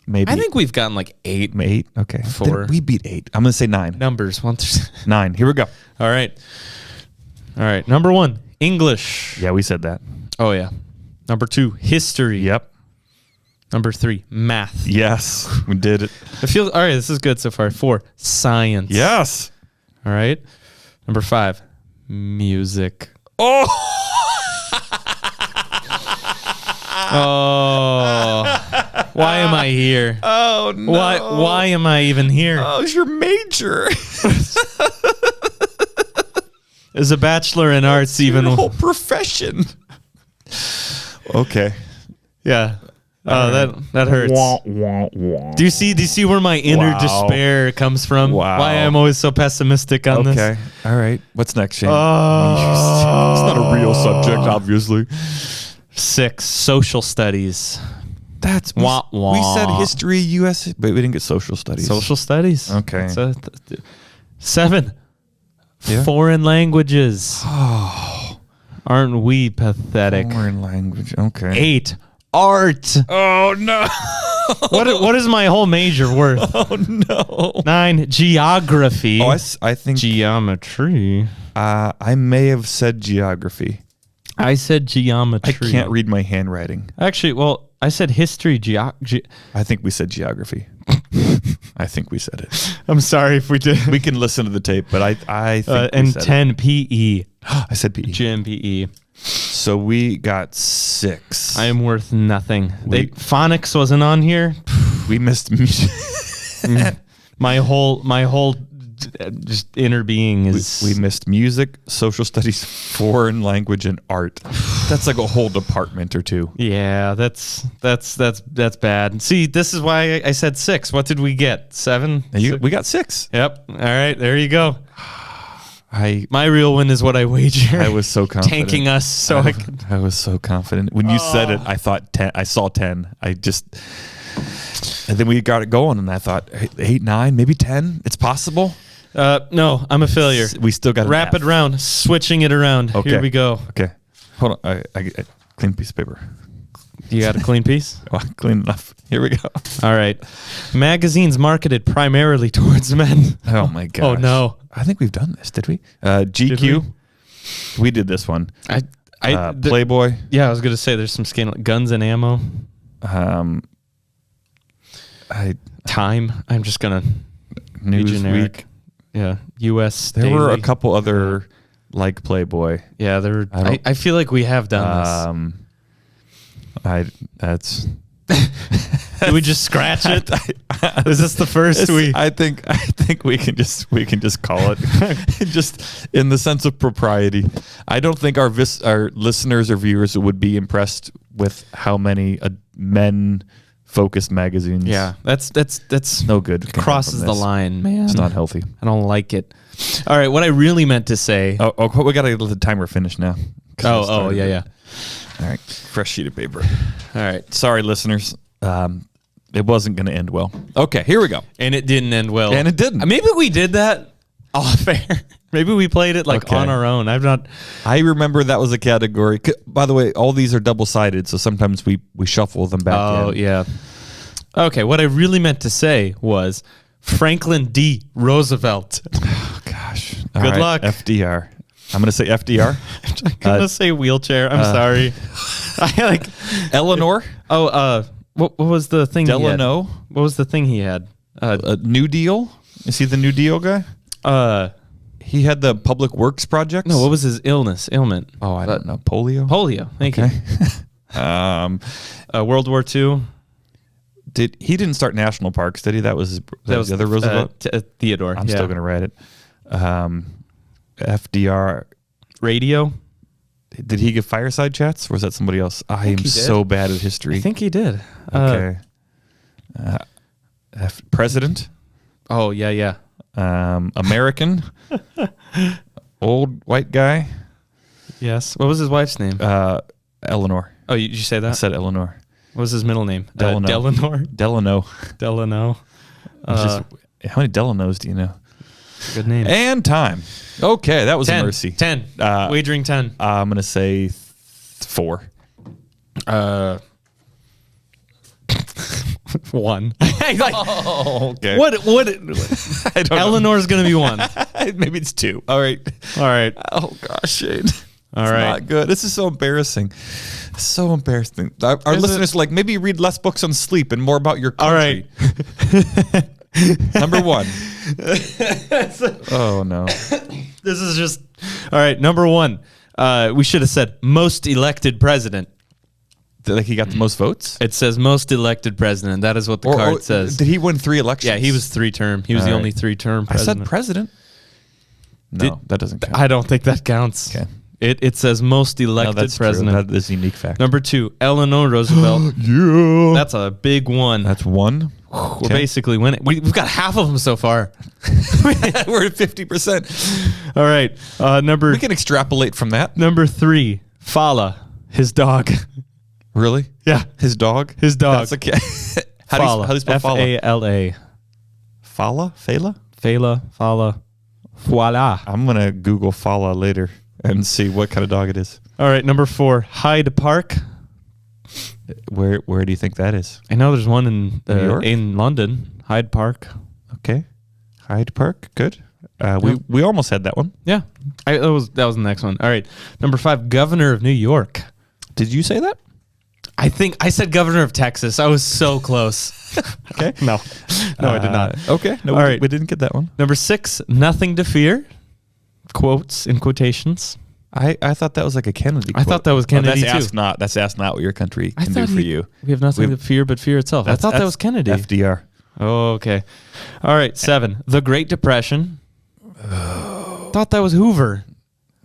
Maybe. I think we've gotten like 8 8. Okay. 4. Then we beat 8. I'm going to say 9. numbers. 1 through 9. Here we go. All right. Number 1, English. Yeah, we said that. Oh yeah. Number 2, history. Yep. Number 3, math. Yes. We did it. I feel all right. This is good so far. 4, science. Yes. All right. Number 5, music. Oh. Oh, why am I here? Oh, no. Why am I even here? Oh, it's your major. As a bachelor in arts, even Your whole profession. Okay. yeah. Oh, that hurts. Wah, wah, wah. Do you see where my inner Wow. despair comes from? Wow. Why I'm always so pessimistic on this? Okay. All right. What's next, Shane? Oh. It's not a real subject, obviously. 6, social studies. That's Wah, wah. We said history, U.S., but we didn't get social studies. Social studies. Okay. So, 7, Yeah. foreign languages. Oh. Aren't we pathetic? Foreign language. Okay. 8, art. Oh no. What is my whole major worth? Oh no. 9, geography. Oh, I think Geometry. I may have said geography. I said I geometry. can't read my handwriting. Actually, well, I said history. I think we said geography. I think we said it. I'm sorry if we did. We can listen to the tape, but I think we And said 10, PE. it. I said PE. Gym PE. So we got 6. I am worth nothing. Wait. Phonics wasn't on here. We missed music. My whole just inner being is. We missed music, social studies, foreign language, and art. That's like a whole department or two. Yeah, that's bad. See, this is why I said 6. What did we get? 7? We got 6. Yep. All right, there you go. I My real win is what I wager. was so confident. Tanking us so I could. I was so confident. When you said it, I thought 10. I saw 10. And then we got it going, and I thought 8, 9, maybe 10. It's possible. No, I'm a failure. We still got Rapid round, switching it around. Okay. Here we go. Okay, hold on. I clean piece of paper. You got a clean piece? Well, clean enough. Here we go. All right. Magazines marketed primarily towards men. Oh my god. Oh no. I think we've done this. Did we? GQ. Did we did this one. Playboy. Yeah, I was gonna say there's some skin. Guns and ammo. Time. I'm just gonna be generic. Newsweek. Yeah, U.S. There were a Daily. couple other like Playboy. Yeah, there were. I feel like we have done That's. Did we just scratch it? Is this the first we? I think we can just call it just in the sense of propriety. I don't think our listeners or viewers would be impressed with how many men focused magazines. Yeah, that's no good. Crosses the line, man. It's not healthy. I don't like it. All right, what I really meant to say. Oh, we gotta let the timer finish now. Oh, yeah. All right, fresh sheet of paper. All right, sorry, listeners. It wasn't going to end well. Okay, here we go. And it didn't end well. And it didn't. Maybe we did that off air. Maybe we played it on our own. I remember that was a category. By the way, all these are double-sided, so sometimes we shuffle them back in. Oh, yeah. Okay, what I really meant to say was Franklin D. Roosevelt. Oh, gosh. Good luck. FDR. I'm going to say FDR. I'm going to say wheelchair. I'm sorry. Eleanor. What was the thing Delano. he had? What was the thing he had? New Deal? Is he the New Deal guy? He had the Public Works projects? No, what was his ailment? Oh, I don't know. Polio? Polio. Thank you. World War II. He didn't start national parks, did he? That was the other Roosevelt? Theodore. I'm still going to write it. FDR. Radio. Did he give fireside chats, or was that somebody else? I am so bad at history. I think he did. Okay. President. Oh, yeah. American. Old white guy. Yes. What was his wife's name? Eleanor. Oh, did you say that? I said Eleanor. What was his middle name? Delano. Delano. How many Delanos do you know? Good name. And time. Okay, that was 10, a mercy. 10. Wagering 10. I'm going to say 4. 1. Okay. What? I don't Eleanor's going to be 1. Maybe it's 2. All right. Oh, gosh, Shane. All right. Not good. This is so embarrassing. So embarrassing. Our listeners maybe read less books on sleep and more about your country. All right. Number 1. Oh, no. This is just... All right, number 1. We should have said most elected president. Like he got the most votes? It says most elected president. That is what the card says. Did he win 3 elections? Yeah, he was 3-term. He was the only 3-term president. I said president. No, that doesn't count. I don't think that counts. Okay. It says most elected president. True. That is a unique fact. Number 2, Eleanor Roosevelt. Yeah. That's a big one. That's 1. We're basically winning. We've got half of them so far. We're at 50%. All right. We can extrapolate from that. Number 3, Fala, his dog. Really? Yeah. His dog? His dog. That's okay. How do you spell Fala? F-A-L-A. Fala? Fela? Fela. Fala. Voila. I'm going to Google Fala later and see what kind of dog it is. All right. Number 4, Hyde Park. Where do you think that is? I know there's one in New York? in London, Hyde Park. Okay. Hyde Park. Good. We almost had that one. Yeah. That was the next one. All right. Number 5, Governor of New York. Did you say that? I think I said Governor of Texas. I was so close. Okay. No, I did not. Okay. No, All right. We didn't get that one. Number 6, Nothing to Fear. Quotes in quotations. I thought that was like a Kennedy quote. I thought that was Kennedy too. That's ask not what your country can do for you. We have nothing to fear but fear itself. I thought that was Kennedy. FDR. Oh, okay. All right, 7, the Great Depression. Thought that was Hoover.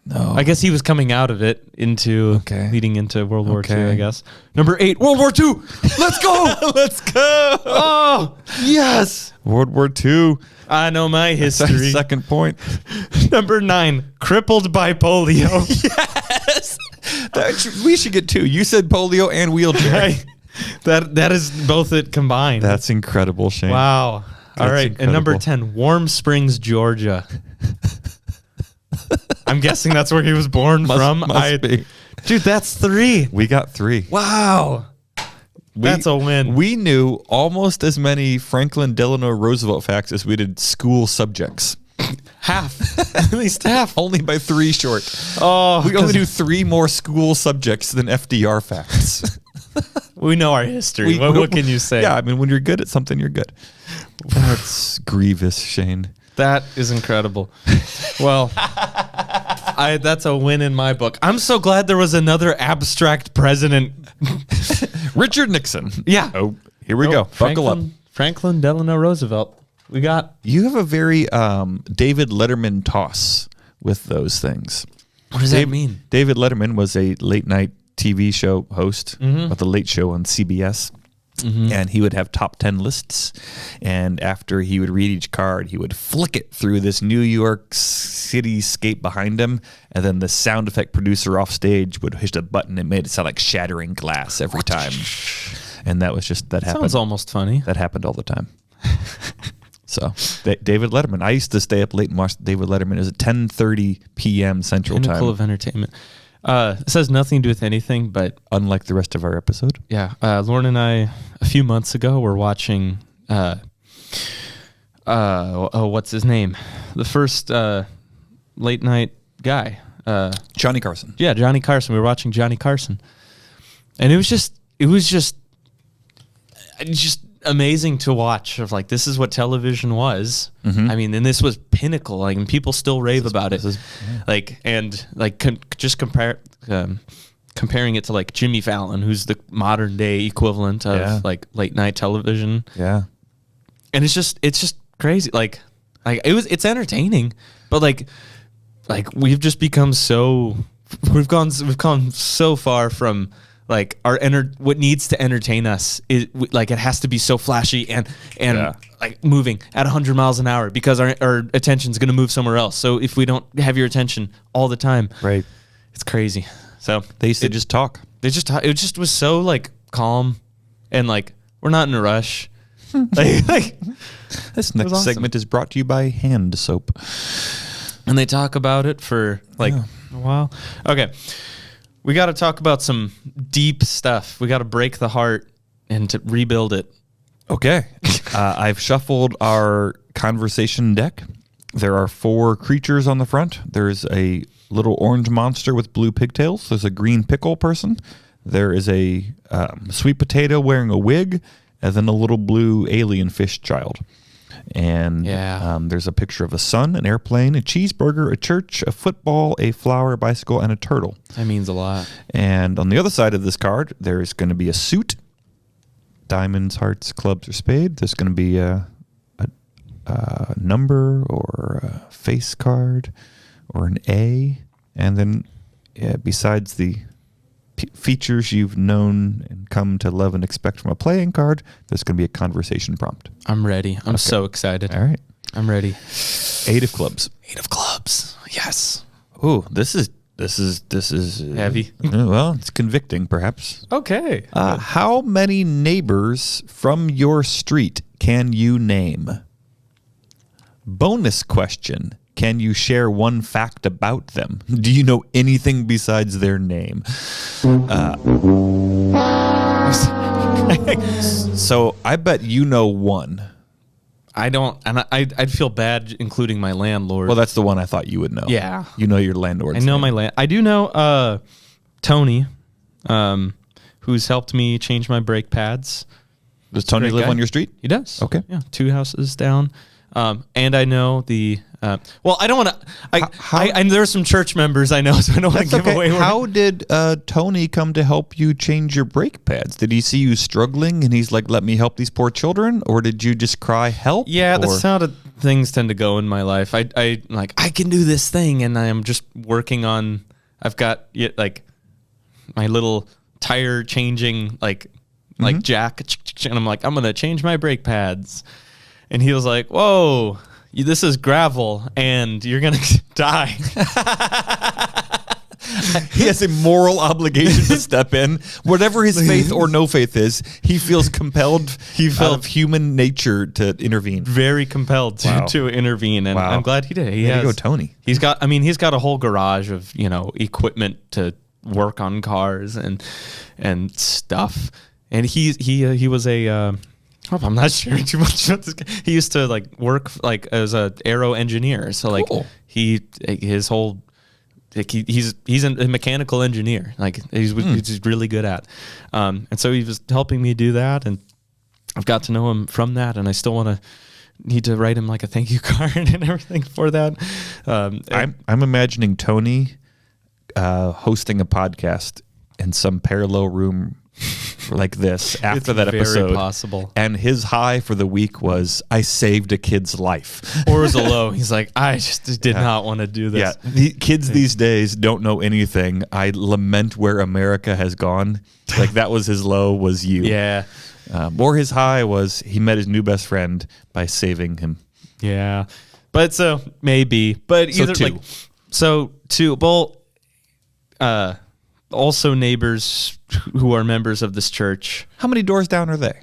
No. I guess he was coming out of it leading into World War II, I guess. Number 8, World War II. Let's go. Let's go. Oh, yes. World War II. I know my history. Second point. Number 9, crippled by polio. Yes. We should get 2. You said polio and wheelchair. That is both it combined. That's incredible, Shane. Wow. All right. Incredible. And number 10, Warm Springs, Georgia. I'm guessing that's where he was born from. Must be. Dude, that's 3. We got 3. Wow. That's a win. We knew almost as many Franklin Delano Roosevelt facts as we did school subjects. Half. At least half. Only by 3 short. Oh, We only do 3 more school subjects than FDR facts. we know our history. What can you say? Yeah, I mean, when you're good at something, you're good. That's grievous, Shane. That is incredible. Well, that's a win in my book. I'm so glad there was another abstract president. Richard Nixon. Yeah. Oh, here we go. Buckle up. Franklin Delano Roosevelt. You have a very David Letterman toss with those things. What does that mean? David Letterman was a late night TV show host of The Late Show on CBS. And he would have top 10 lists. And after he would read each card, he would flick it through this New York cityscape behind him. And then the sound effect producer off stage would hit a button and made it sound like shattering glass every time. And that was just, that happened. Sounds almost funny. That happened all the time. So David Letterman. I used to stay up late and watch David Letterman. It was at 10:30 p.m. Central Time. Pinnacle of entertainment. This has nothing to do with anything, but unlike the rest of our episode. Yeah. Lauren and I, a few months ago, were watching, what's his name? The first late night guy. Johnny Carson. Yeah, Johnny Carson. We were watching Johnny Carson. And it was just amazing to watch of like, this is what television was. I mean, and this was pinnacle. Like, and people still rave about it. Like, and like just comparing it to like Jimmy Fallon, who's the modern day equivalent of like late night television. Yeah. And it's just crazy. Like it's entertaining, but like we've just become we've gone so far from like what needs to entertain us is like, it has to be so flashy and like moving at 100 miles an hour because our attention's going to move somewhere else. So if we don't have your attention all the time, right, it's crazy. So they used to just talk. It just was so like calm and like, we're not in a rush. like this next segment is brought to you by hand soap. And they talk about it for like a while. Okay. We got to talk about some deep stuff. We got to break the heart and to rebuild it. Okay. I've shuffled our conversation deck. There are 4 creatures on the front. There's a little orange monster with blue pigtails. There's a green pickle person. There is a sweet potato wearing a wig, and then a little blue alien fish child. And there's a picture of a sun, an airplane, a cheeseburger, a church, a football, a flower, a bicycle, and a turtle. That means a lot. And on the other side of this card, there's going to be a suit, diamonds, hearts, clubs, or spade. There's going to be a number or a face card or an A. And then besides the features you've known and come to love and expect from a playing card, there's going to be a conversation prompt. I'm ready. I'm so excited. All right. I'm ready. 8 of clubs. 8 of clubs. Yes. Ooh, this is heavy. Well, it's convicting, perhaps. Okay. How many neighbors from your street can you name? Bonus question. Can you share one fact about them? Do you know anything besides their name? So I bet you know one. I don't, and I'd feel bad including my landlord. Well, that's the one I thought you would know. Yeah. You know your landlord's I know name. my land. I do know Tony, who's helped me change my brake pads. Does Tony live on your street? He does. Okay. Yeah, 2 houses down. And I know the. Well, I don't want to. And there are some church members I know, so I don't want to give away. How did Tony come to help you change your brake pads? Did he see you struggling and he's like, "Let me help these poor children," or did you just cry help? Yeah, that's how things tend to go in my life. I can do this thing, and I am just working on. I've got like my little tire changing like jack, and I'm like, I'm gonna change my brake pads. And he was like, whoa, this is gravel and you're going to die. He has a moral obligation to step in. Whatever his faith or no faith is, he feels compelled out of human nature to intervene. Very compelled to intervene. And I'm glad he did. There you go, Tony. He's got a whole garage of, equipment to work on cars and stuff. And he was a... I'm not sharing too much about this guy. He used to work as a aero engineer. So cool. He's a mechanical engineer. He's really good at. And so he was helping me do that, and I've got to know him from that. And I still want to need to write him like a thank you card and everything for that. I'm imagining Tony hosting a podcast in some parallel room like this after that episode. Very possible. And his high for the week was, I saved a kid's life. Or was a low. He's like, I just did not want to do this. Yeah, the kids these days don't know anything. I lament where America has gone. Like that was his low, was you. Yeah. Or his high was he met his new best friend by saving him. Yeah. But so maybe. But So either two. like so two. Well, also neighbors who are members of this church. How many doors down are they?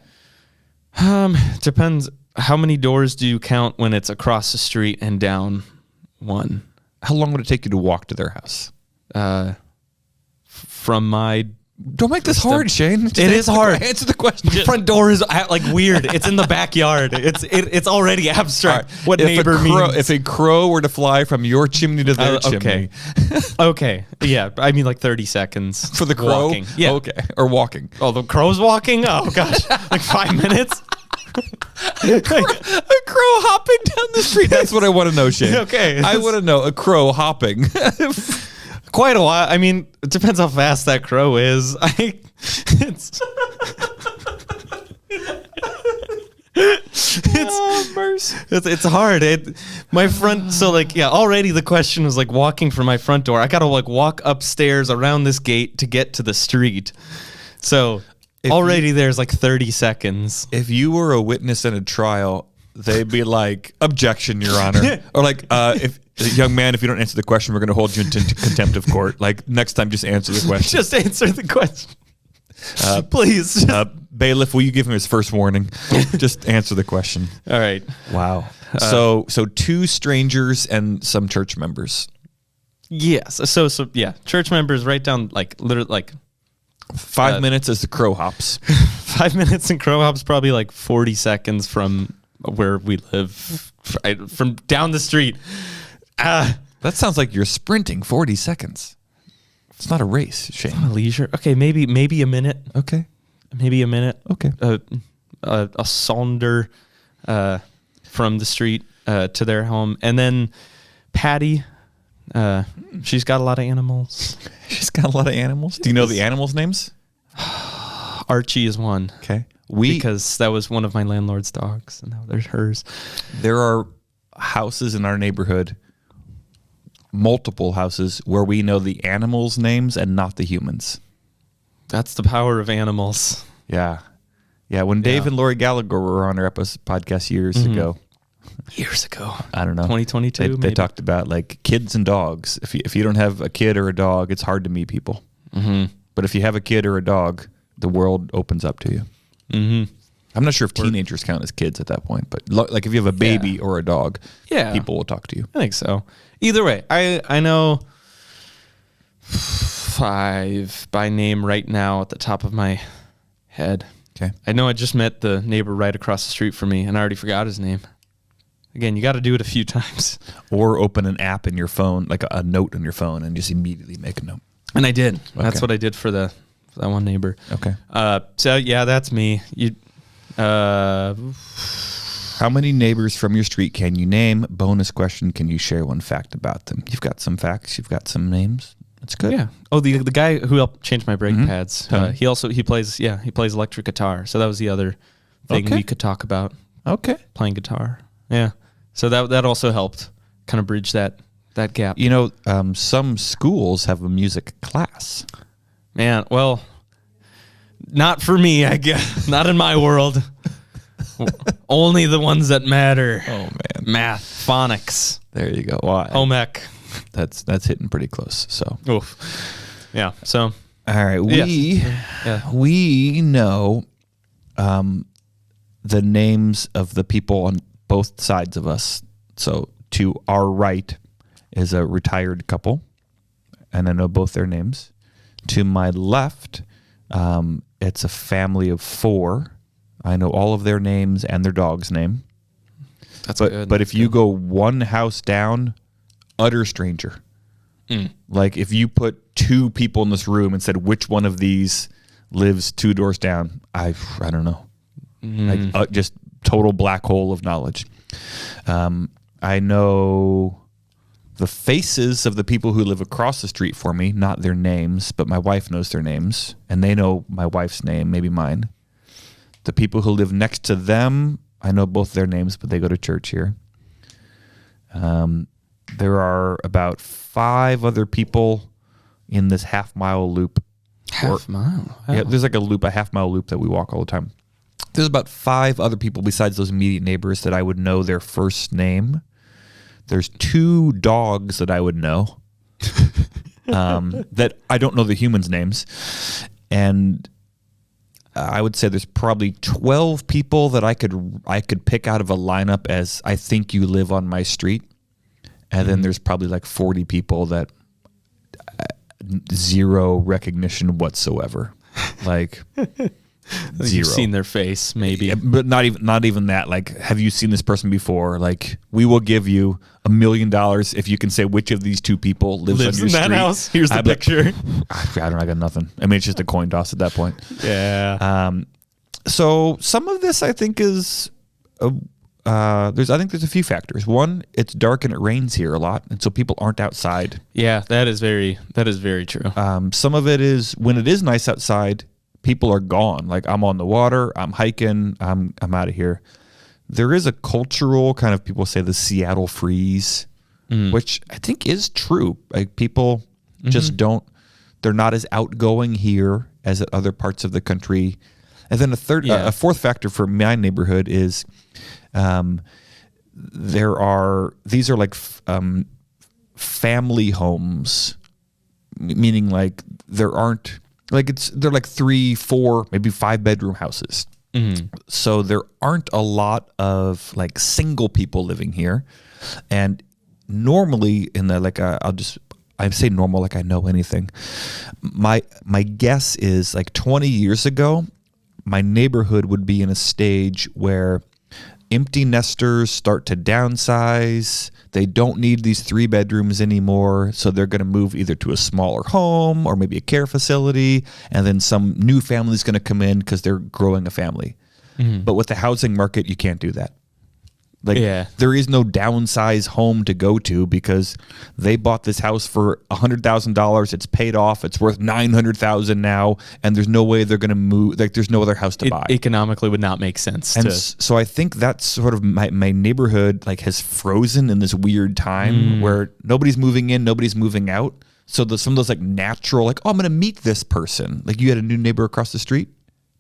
Depends. How many doors do you count when it's across the street and down one? How long would it take you to walk to their house? From my Don't make this hard, Shane. Just It is hard. Answer the question. front door is like weird. It's in the backyard. It's already abstract. All right. What If neighbor a crow, means? If a crow were to fly from your chimney to their chimney, Okay. Yeah. I mean, like 30 seconds for the crow, walking. Yeah. okay, or walking. Oh, the crow's walking. Oh gosh, like 5 minutes. A crow hopping down the street. That's what I want to know, Shane. Okay. I want to know a crow hopping. Quite a while. I mean, it depends how fast that crow is. It's hard. Already the question was like walking from my front door. I got to like walk upstairs around this gate to get to the street. So already there's like 30 seconds. If you were a witness in a trial, they'd be like, objection, Your Honor. Or like, if young man, if you don't answer the question, we're going to hold you into contempt of court. Like next time, just answer the question. Just answer the question. Please. Bailiff, will you give him his first warning? Just answer the question. All right. Wow. So two strangers and some church members. Yes. So yeah, church members right down like literally like 5 minutes as the crow hops. 5 minutes and crow hops probably like 40 seconds from where we live, from down the street. That sounds like you're sprinting 40 seconds. It's not a race, Shane. A leisure. Okay, maybe a minute. Okay. Maybe a minute. Okay. A saunter from the street to their home, and then Patty. She's got a lot of animals. She's got a lot of animals. Do you know the animals' names? Archie is one. Okay. Because that was one of my landlord's dogs, and now there's hers. There are houses in our neighborhood, multiple houses, where we know the animals' names and not the humans. That's the power of animals. Yeah. Yeah. When Dave and Lori Gallagher were on our podcast years ago. Years ago. I don't know. 2022, They talked about like kids and dogs. If you don't have a kid or a dog, it's hard to meet people. Mm-hmm. But if you have a kid or a dog, the world opens up to you. Mm-hmm. I'm not sure if teenagers count as kids at that point, but like if you have a baby or a dog, people will talk to you. I think so. Either way, I know 5 by name right now at the top of my head. Okay. I know I just met the neighbor right across the street from me, and I already forgot his name. Again, you got to do it a few times. Or open an app in your phone, like a note on your phone, and just immediately make a note. And I did. Okay. That's what I did for that one neighbor. Okay. So yeah, that's me. How many neighbors from your street can you name? Bonus question: can you share one fact about them? You've got some facts. You've got some names. That's good. Yeah. Oh, the guy who helped change my brake pads. Tony. He plays electric guitar. So that was the other thing we could talk about. Okay. Playing guitar. Yeah. So that also helped kind of bridge that gap. You know, some schools have a music class. Man, well, not for me, I guess. Not in my world. Only the ones that matter. Oh man, math, phonics. There you go. Well, home ec. That's hitting pretty close. So, oof. Yeah. So, all right, we know the names of the people on both sides of us. So, to our right is a retired couple, and I know both their names. To my left, it's a family of 4. I know all of their names and their dog's name. That's good. But if you go one house down, utter stranger. Like if you put 2 people in this room and said which one of these lives 2 doors down, I don't know. Like just total black hole of knowledge. I know the faces of the people who live across the street for me, not their names, but my wife knows their names, and they know my wife's name, maybe mine. The people who live next to them, I know both their names, but they go to church here. There are about 5 other people in this half-mile loop. Half-mile? Yeah, there's like a half-mile loop that we walk all the time. There's about 5 other people besides those immediate neighbors that I would know their first name. There's 2 dogs that I would know that I don't know the humans' names. And I would say there's probably 12 people that I could pick out of a lineup as I think you live on my street. And then there's probably like 40 people that zero recognition whatsoever. Like zero. You've seen their face, maybe. Yeah, but not even that. Like, have you seen this person before? Like, we will give you $1 million if you can say which of these 2 people lives on your in that street. house. Here's the picture. I got nothing. I mean, it's just a coin toss at that point. Yeah. So some of this I think is I think there's a few factors. One, it's dark and it rains here a lot, and so people aren't outside. Yeah, that is very true. Some of it is when it is nice outside, people are gone. Like, I'm on the water, I'm hiking, I'm out of here. There is a cultural kind of, people say the Seattle freeze, which I think is true. Like, people just they're not as outgoing here as at other parts of the country. And then a fourth factor for my neighborhood is these are like family homes, meaning like they're like 3, 4, maybe 5 bedroom houses. So there aren't a lot of like single people living here. And normally in the I say normal like I know anything. My guess is like 20 years ago, my neighborhood would be in a stage where empty nesters start to downsize. They don't need these 3 bedrooms anymore, so they're going to move either to a smaller home or maybe a care facility, and then some new family's going to come in because they're growing a family. But with the housing market, you can't do that. Like, there is no downsize home to go to because they bought this house for $100,000. It's paid off. It's worth $900,000 now, and there's no way they're going to move. Like, there's no other house to buy. Economically would not make sense. And so I think that's sort of my neighborhood like has frozen in this weird time where nobody's moving in, nobody's moving out. So some of those like natural, like, oh, I'm going to meet this person. Like, you had a new neighbor across the street.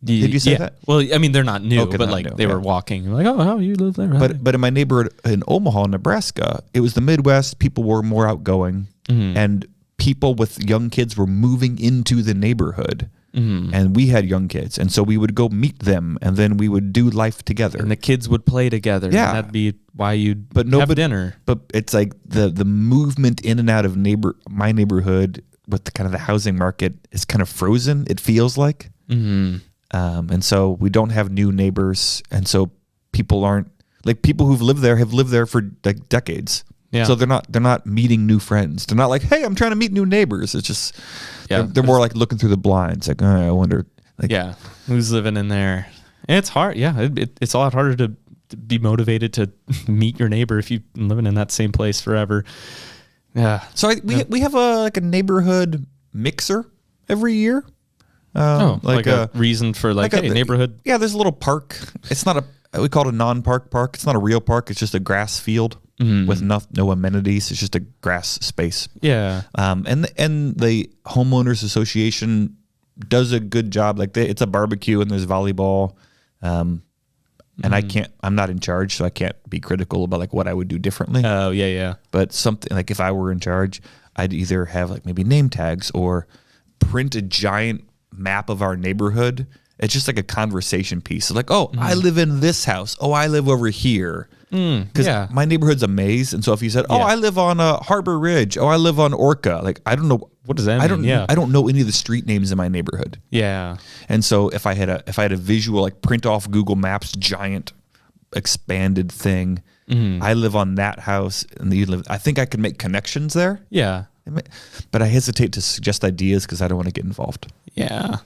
Did you say that? Well, I mean, they're not new, Okay, but not like new, they were walking, like, oh, you live there. But in my neighborhood in Omaha, Nebraska, it was the Midwest. People were more outgoing, and people with young kids were moving into the neighborhood, and we had young kids, and so we would go meet them, and then we would do life together. And the kids would play together. Yeah, and that'd be why you'd have dinner. But it's like the movement in and out of my neighborhood with the kind of the housing market is kind of frozen. It feels like. And so we don't have new neighbors, and so people aren't like people who've lived there have lived there for like decades. Yeah. So they're not meeting new friends. They're not like, hey, I'm trying to meet new neighbors. It's just they're more like looking through the blinds, like, oh, I wonder. Like, who's living in there? And it's hard. Yeah, it's a lot harder to be motivated to meet your neighbor if you've been living in that same place forever. Yeah. So we have a neighborhood mixer every year. Like a reason for neighborhood. Yeah, there's a little park. It's not we call it a non-park park. It's not a real park. It's just a grass field with no amenities. It's just a grass space. Yeah. And the homeowners association does a good job. Like it's a barbecue and there's volleyball. And I'm not in charge, so I can't be critical about like what I would do differently. Oh yeah. But something like if I were in charge, I'd either have like maybe name tags or print a giant map of our neighborhood. It's just like a conversation piece. It's like, oh, I live in this house. Oh, I live over here. Because my neighborhood's a maze. And so if you said, oh, I live on Harbor Ridge. Oh, I live on Orca. Like, I don't know. What does that mean? I don't know any of the street names in my neighborhood. Yeah. And so if I had a visual, like print off Google Maps, giant expanded thing, I live on that house and you live, I think I could make connections there. Yeah. But I hesitate to suggest ideas because I don't want to get involved. Yeah.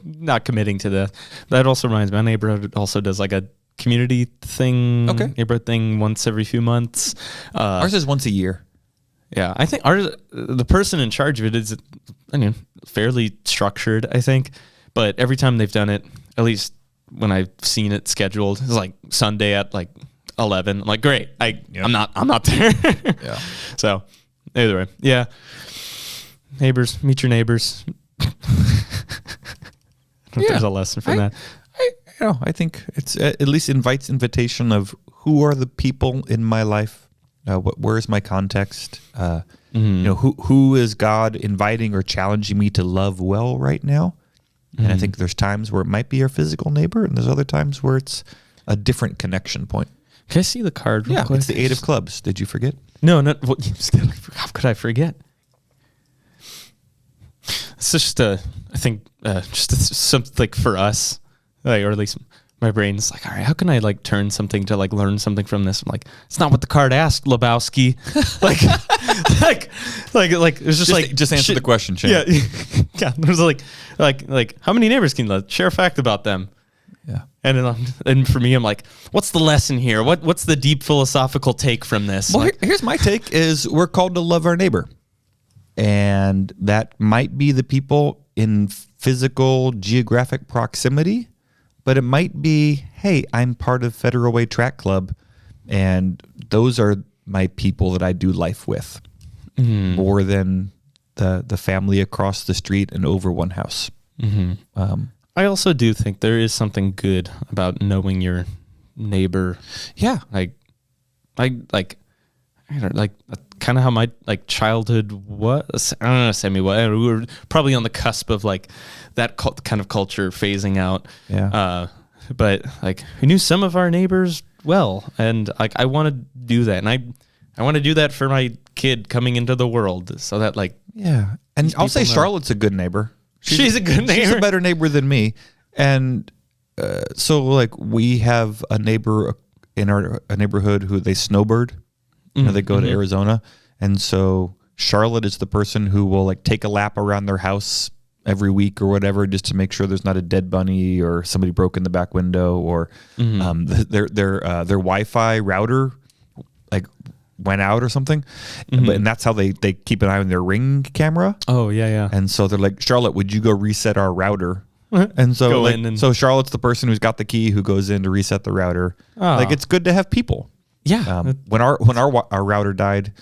Not committing to that. That also reminds me, my neighborhood also does like a community thing, Okay. neighborhood thing once every few months. Ours is once a year. Yeah, I think the person in charge of it is, fairly structured, I think. But every time they've done it, at least when I've seen it scheduled, it's like Sunday at like 11. I'm like, great. I'm not there. Yeah. So either way, yeah. Neighbors, meet your neighbors. There's a lesson from that. I think it's at least invites invitation of who are the people in my life. Where is my context? Who is God inviting or challenging me to love well right now? And I think there's times where it might be our physical neighbor, and there's other times where it's a different connection point. Can I see the card real quick? It's the 8 of clubs. Did you forget? No. How could I forget? It's just I think just something like for us, like, or at least my brain's like, all right, how can I like turn something to like learn something from this? I'm like, it's not what the card asked, Lebowski. like it's just answer the question, Shane. Yeah, yeah. There's like how many neighbors can you share a fact about them? Yeah. And then and for me, I'm like, what's the lesson here? What's the deep philosophical take from this? Well, here's my take: is we're called to love our neighbor, and that might be the people in physical, geographic proximity. But it might be, hey, I'm part of Federal Way Track Club, and those are my people that I do life with, more than the family across the street and over one house. I also do think there is something good about knowing your neighbor. Yeah, Kind of how my like childhood was. I don't know, Sammy. We were probably on the cusp of like that kind of culture phasing out. Yeah. But like we knew some of our neighbors well, and like I want to do that, and I want to do that for my kid coming into the world, so that like yeah. And I'll say know. Charlotte's a good neighbor. She's a good neighbor. She's a better neighbor than me, and so like we have a neighbor in our neighborhood who they snowbird. They go to Arizona, and so Charlotte is the person who will like take a lap around their house every week or whatever, just to make sure there's not a dead bunny or somebody broke in the back window, or their Wi-Fi router like went out or something, and that's how they keep an eye on their Ring camera. Oh yeah. And so they're like, Charlotte, would you go reset our router? And so so Charlotte's the person who's got the key who goes in to reset the router. Like it's good to have people. Yeah. When our router died,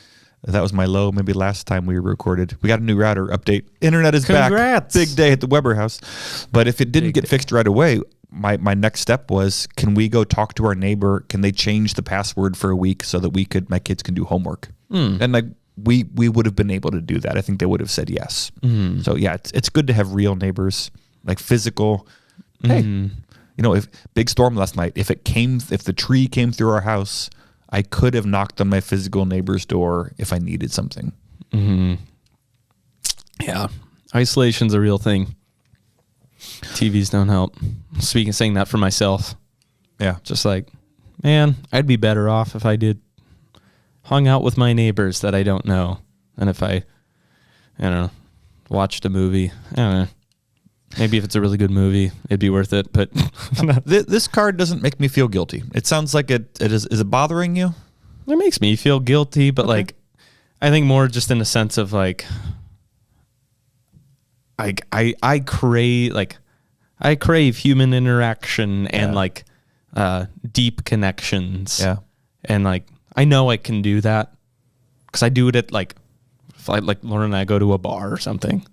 that was my low. Maybe last time we recorded, we got a new router update. Internet is Congrats. back. Big day at the Weber house. But if it didn't get fixed right away, my next step was, can we go talk to our neighbor? Can they change the password for a week so that my kids can do homework? And like we would have been able to do that. I think they would have said yes. So yeah, it's good to have real neighbors, like physical. Hey, if big storm last night, if the tree came through our house, I could have knocked on my physical neighbor's door if I needed something. Yeah. Isolation's a real thing. TVs don't help. Saying that for myself. Yeah. Just like, man, I'd be better off if I hung out with my neighbors that I don't know. And if I don't know, watched a movie. I don't know. Maybe if it's a really good movie, it'd be worth it. But this card doesn't make me feel guilty. It sounds like it is. Is it bothering you? It makes me feel guilty, but like, I think more just in the sense of like I crave human interaction and like deep connections. Yeah, and like I know I can do that because I do it at like if Lauren and I go to a bar or something.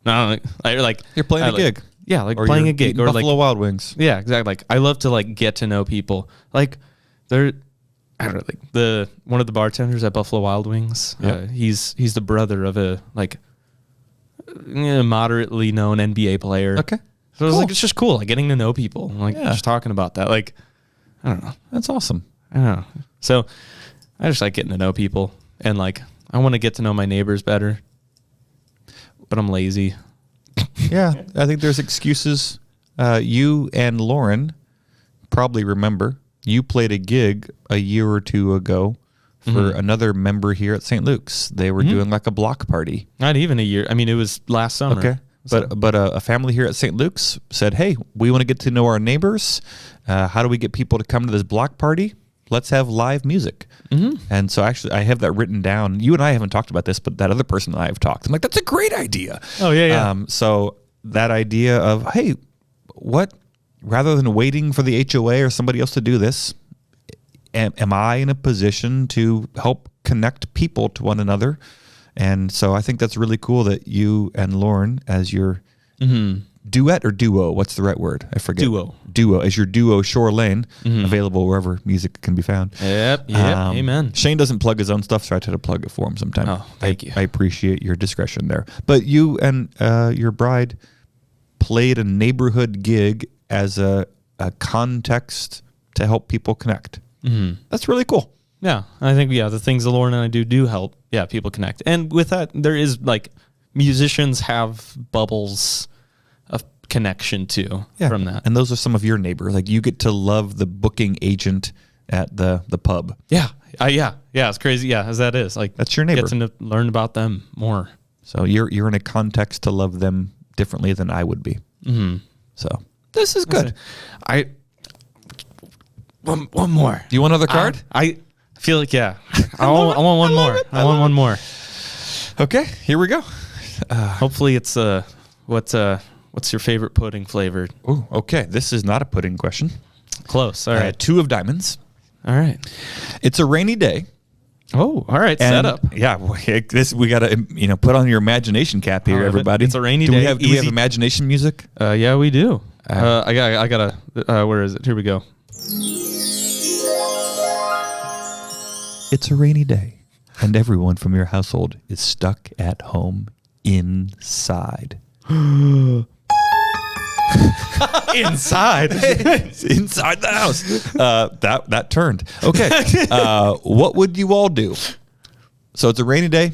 No, like you're playing a gig. Yeah, like or playing a gig or Buffalo like Wild Wings. Yeah, exactly. Like I love to like get to know people. Like I don't know, like one of the bartenders at Buffalo Wild Wings. Yeah. He's the brother of a like moderately known NBA player. Okay, so it's like it's just cool, like getting to know people, like just talking about that. Like I don't know, that's awesome. I don't know. So I just like getting to know people, and like I want to get to know my neighbors better. But I'm lazy. Yeah, I think there's excuses. You and Lauren probably remember you played a gig a year or two ago for another member here at St. Luke's. They were doing like a block party. Not even a year. I mean, it was last summer. Okay. But a family here at St. Luke's said, hey, we want to get to know our neighbors. How do we get people to come to this block party? Let's have live music. Mm-hmm. And so actually I have that written down. You and I haven't talked about this, but that other person and I have talked. I'm like, that's a great idea. Oh, yeah. So that idea of, hey, rather than waiting for the HOA or somebody else to do this, am I in a position to help connect people to one another? And so I think that's really cool that you and Lauren, as your duet or duo, what's the right word? I forget. Duo, as your duo Shore Lane, available wherever music can be found. Yep, amen. Shane doesn't plug his own stuff, so I try to plug it for him sometime. Oh, thank you. I appreciate your discretion there. But you and your bride played a neighborhood gig as a context to help people connect. Mm-hmm. That's really cool. Yeah, I think the things that Lauren and I do help people connect. And with that, there is like musicians have bubbles of connection too from that. And those are some of your neighbors. Like you get to love the booking agent at the pub. Yeah, it's crazy. Yeah, as that is like that's your neighbor. Get to learn about them more. So you're in a context to love them differently than I would be. Mm-hmm. So this is good. One more. Do you want another card? I feel like I want one more. I want one more. Okay, here we go. Hopefully it's what's your favorite pudding flavor? Oh, okay. This is not a pudding question. Close. All right. 2 of diamonds. All right. It's a rainy day. Oh, all right. And set up. Yeah, we got to put on your imagination cap here, everybody. It's a rainy day. Do we have imagination music? Yeah, we do. I got where is it? Here we go. It's a rainy day, and everyone from your household is stuck at home inside. Inside the house. That turned. Okay. What would you all do? So it's a rainy day.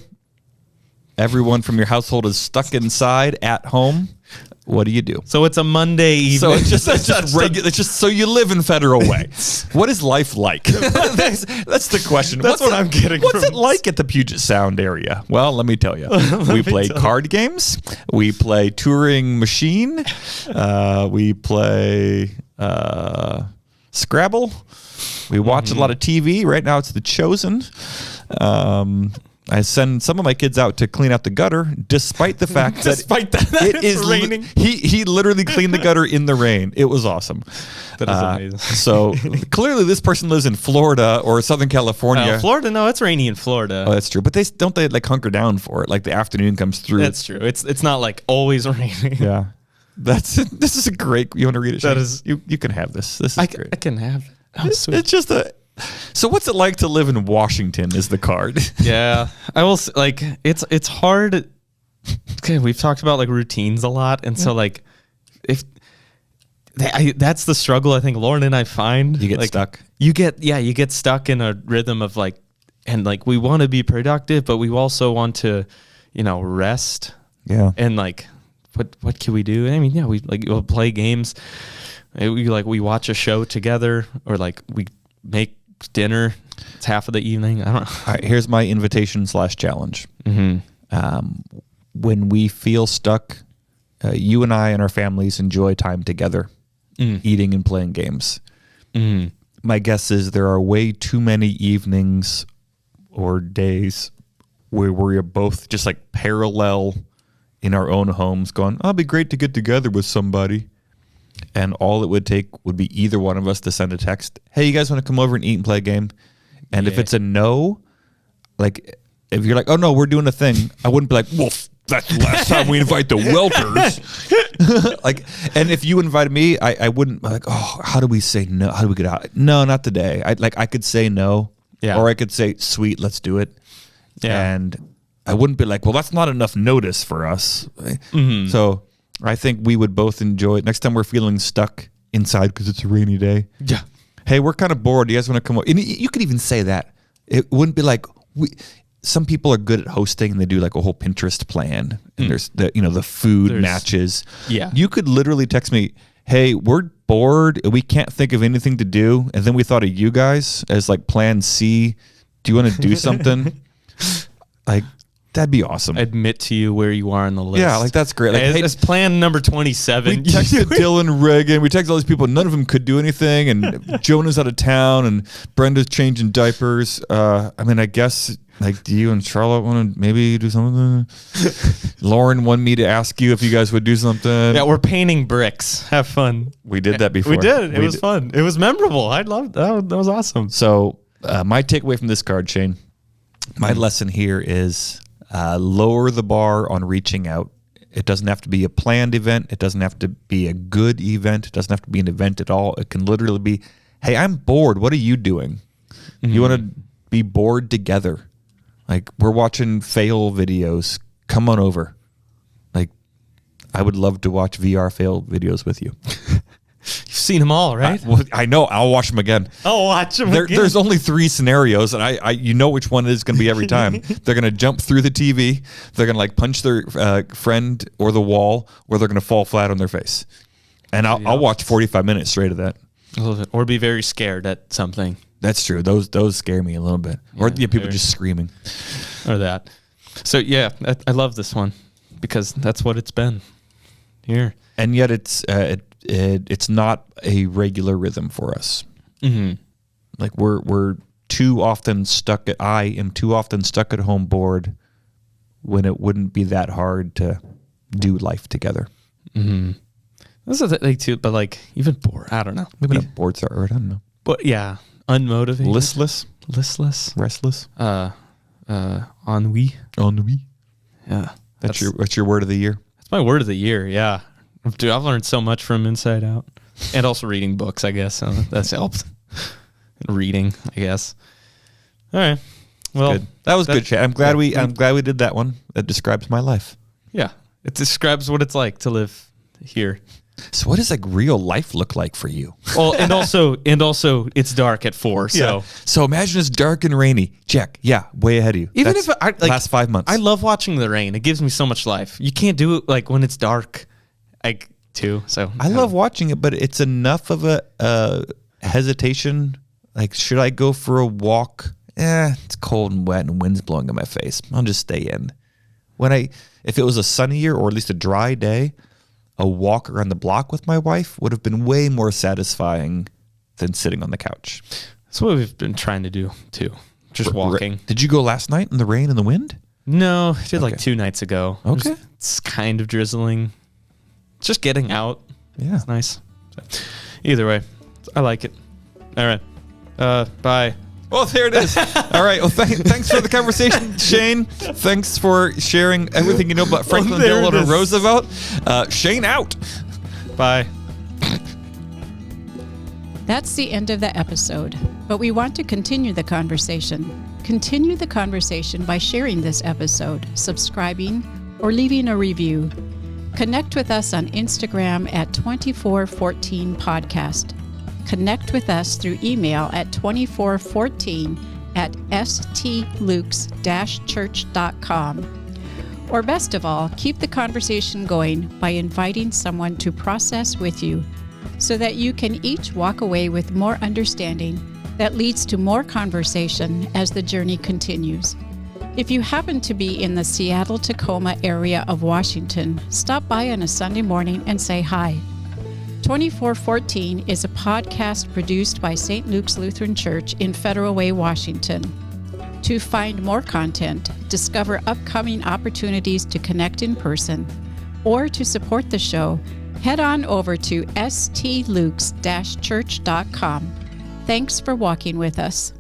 Everyone from your household is stuck inside at home. What do you do? So it's a Monday evening. So it's just regular. It's just so you live in Federal Way. What is life like? That's the question. That's what I'm getting. What's it like at the Puget Sound area? Well, let me tell you. We play card games. We play Turing Machine. We play Scrabble. We watch a lot of TV. Right now, it's The Chosen. I send some of my kids out to clean out the gutter, despite the fact that it is raining. He literally cleaned the gutter in the rain. It was awesome. That is amazing. So clearly, this person lives in Florida or Southern California. Florida? No, it's rainy in Florida. Oh, that's true. But they like hunker down for it. Like the afternoon comes through. That's true. It's not like always raining. Yeah, this is a great. You want to read it? That is. You can have this. This is great. I can have it. Oh, sweet. It's just a. So what's it like to live in Washington is the card. Yeah. I will like it's hard. Okay, we've talked about like routines a lot, and so like that's the struggle I think Lauren and I find. You get like, stuck. You get stuck in a rhythm of like, and like we want to be productive, but we also want to, rest. Yeah. And like what can we do? I mean, yeah, we'll play games. We watch a show together, or like we make dinner. It's half of the evening. I don't know. All right, here's my invitation / challenge. Mm-hmm. When we feel stuck, you and I and our families enjoy time together, eating and playing games. Mm. My guess is there are way too many evenings or days where we're both just like parallel in our own homes going, oh, it'd be great to get together with somebody. And all it would take would be either one of us to send a text, hey, you guys want to come over and eat and play a game? And if it's a no, like if you're like, oh, no, we're doing a thing, I wouldn't be like, well, that's the last time we invite the Welters. And if you invited me, I wouldn't be like, oh, how do we say no? How do we get out? No, not today. I could say no, or I could say, sweet, let's do it. Yeah. And I wouldn't be like, well, that's not enough notice for us. Mm-hmm. So I think we would both enjoy it. Next time we're feeling stuck inside because it's a rainy day. Yeah. Hey, we're kind of bored. You guys want to come over? And you could even say that. It wouldn't be like some people are good at hosting and they do like a whole Pinterest plan. And there's the food matches. Yeah. You could literally text me, hey, we're bored. We can't think of anything to do. And then we thought of you guys as like plan C. Do you want to do something? Like, That'd be awesome. admit to you where you are on the list. Yeah, like that's great. Like, Hey, hey, it's plan number 27. we texted Dylan Reagan. We texted all these people. None of them could do anything. And Jonah's out of town. And Brenda's changing diapers. I mean, I guess, like, do you and Charlotte want to maybe do something? Lauren wanted me to ask you if you guys would do something. Yeah, we're painting bricks. Have fun. We did that before. We did. It was fun. It was memorable. I loved that. That was awesome. So my takeaway from this card, Shane, my lesson here is lower the bar on reaching out. It doesn't have to be a planned event. It doesn't have to be a good event. It doesn't have to be an event at all. It can literally be, hey, I'm bored. What are you doing? You want to be bored together? Like, we're watching fail videos. Come on over. Like, I would love to watch VR fail videos with you. You've seen them all, right? I know. I'll watch them again. I'll watch them again. There's only 3 scenarios, and I you know which one it is going to be every time. They're going to jump through the TV. They're going to like punch their friend or the wall, or they're going to fall flat on their face. And I'll watch 45 minutes straight of that. A little bit. Or be very scared at something. That's true. Those scare me a little bit. Or people just screaming. Or that. So yeah, I love this one because that's what it's been here. And yet it's not a regular rhythm for us. Mm-hmm. Like we're too often stuck at. I am too often stuck at home bored when it wouldn't be that hard to do life together. Mm-hmm. This is the thing too, but like even bored. I don't know. Maybe not bored's the word. I don't know. But yeah, unmotivated, Listless, restless, ennui. Yeah, That's your word of the year. That's my word of the year. Yeah, dude, I've learned so much from Inside Out, and also reading books. I guess so that's helped. Reading, I guess. All right. Well, good. That was good, Chad. I'm glad we did that one. That describes my life. Yeah, it describes what it's like to live here. So what does like real life look like for you? Well, and also it's dark at 4. So So imagine it's dark and rainy. Check. Yeah, way ahead of you. Even That's if I like, last 5 months. I love watching the rain. It gives me so much life. You can't do it like when it's dark, like too. So I love watching it, but it's enough of a hesitation. Like, should I go for a walk? It's cold and wet and wind's blowing in my face. I'll just stay in. If it was a sunnier or at least a dry day, a walk around the block with my wife would have been way more satisfying than sitting on the couch. That's what we've been trying to do too. Just walking. Did you go last night in the rain and the wind? No, I did like 2 nights ago. Okay. It's kind of drizzling. Just getting out. Yeah. It's nice. So, either way, I like it. All right. Bye. Oh, there it is. All right. Well, thanks for the conversation, Shane. Thanks for sharing everything you know about Franklin Delano Roosevelt. Shane out. Bye. That's the end of the episode, but we want to continue the conversation. Continue the conversation by sharing this episode, subscribing, or leaving a review. Connect with us on Instagram at 2414 Podcast. Connect with us through email at 2414@stlukes-church.com. Or best of all, keep the conversation going by inviting someone to process with you so that you can each walk away with more understanding that leads to more conversation as the journey continues. If you happen to be in the Seattle-Tacoma area of Washington, stop by on a Sunday morning and say hi. 2414 is a podcast produced by St. Luke's Lutheran Church in Federal Way, Washington. To find more content, discover upcoming opportunities to connect in person, or to support the show, head on over to stlukes-church.com. Thanks for walking with us.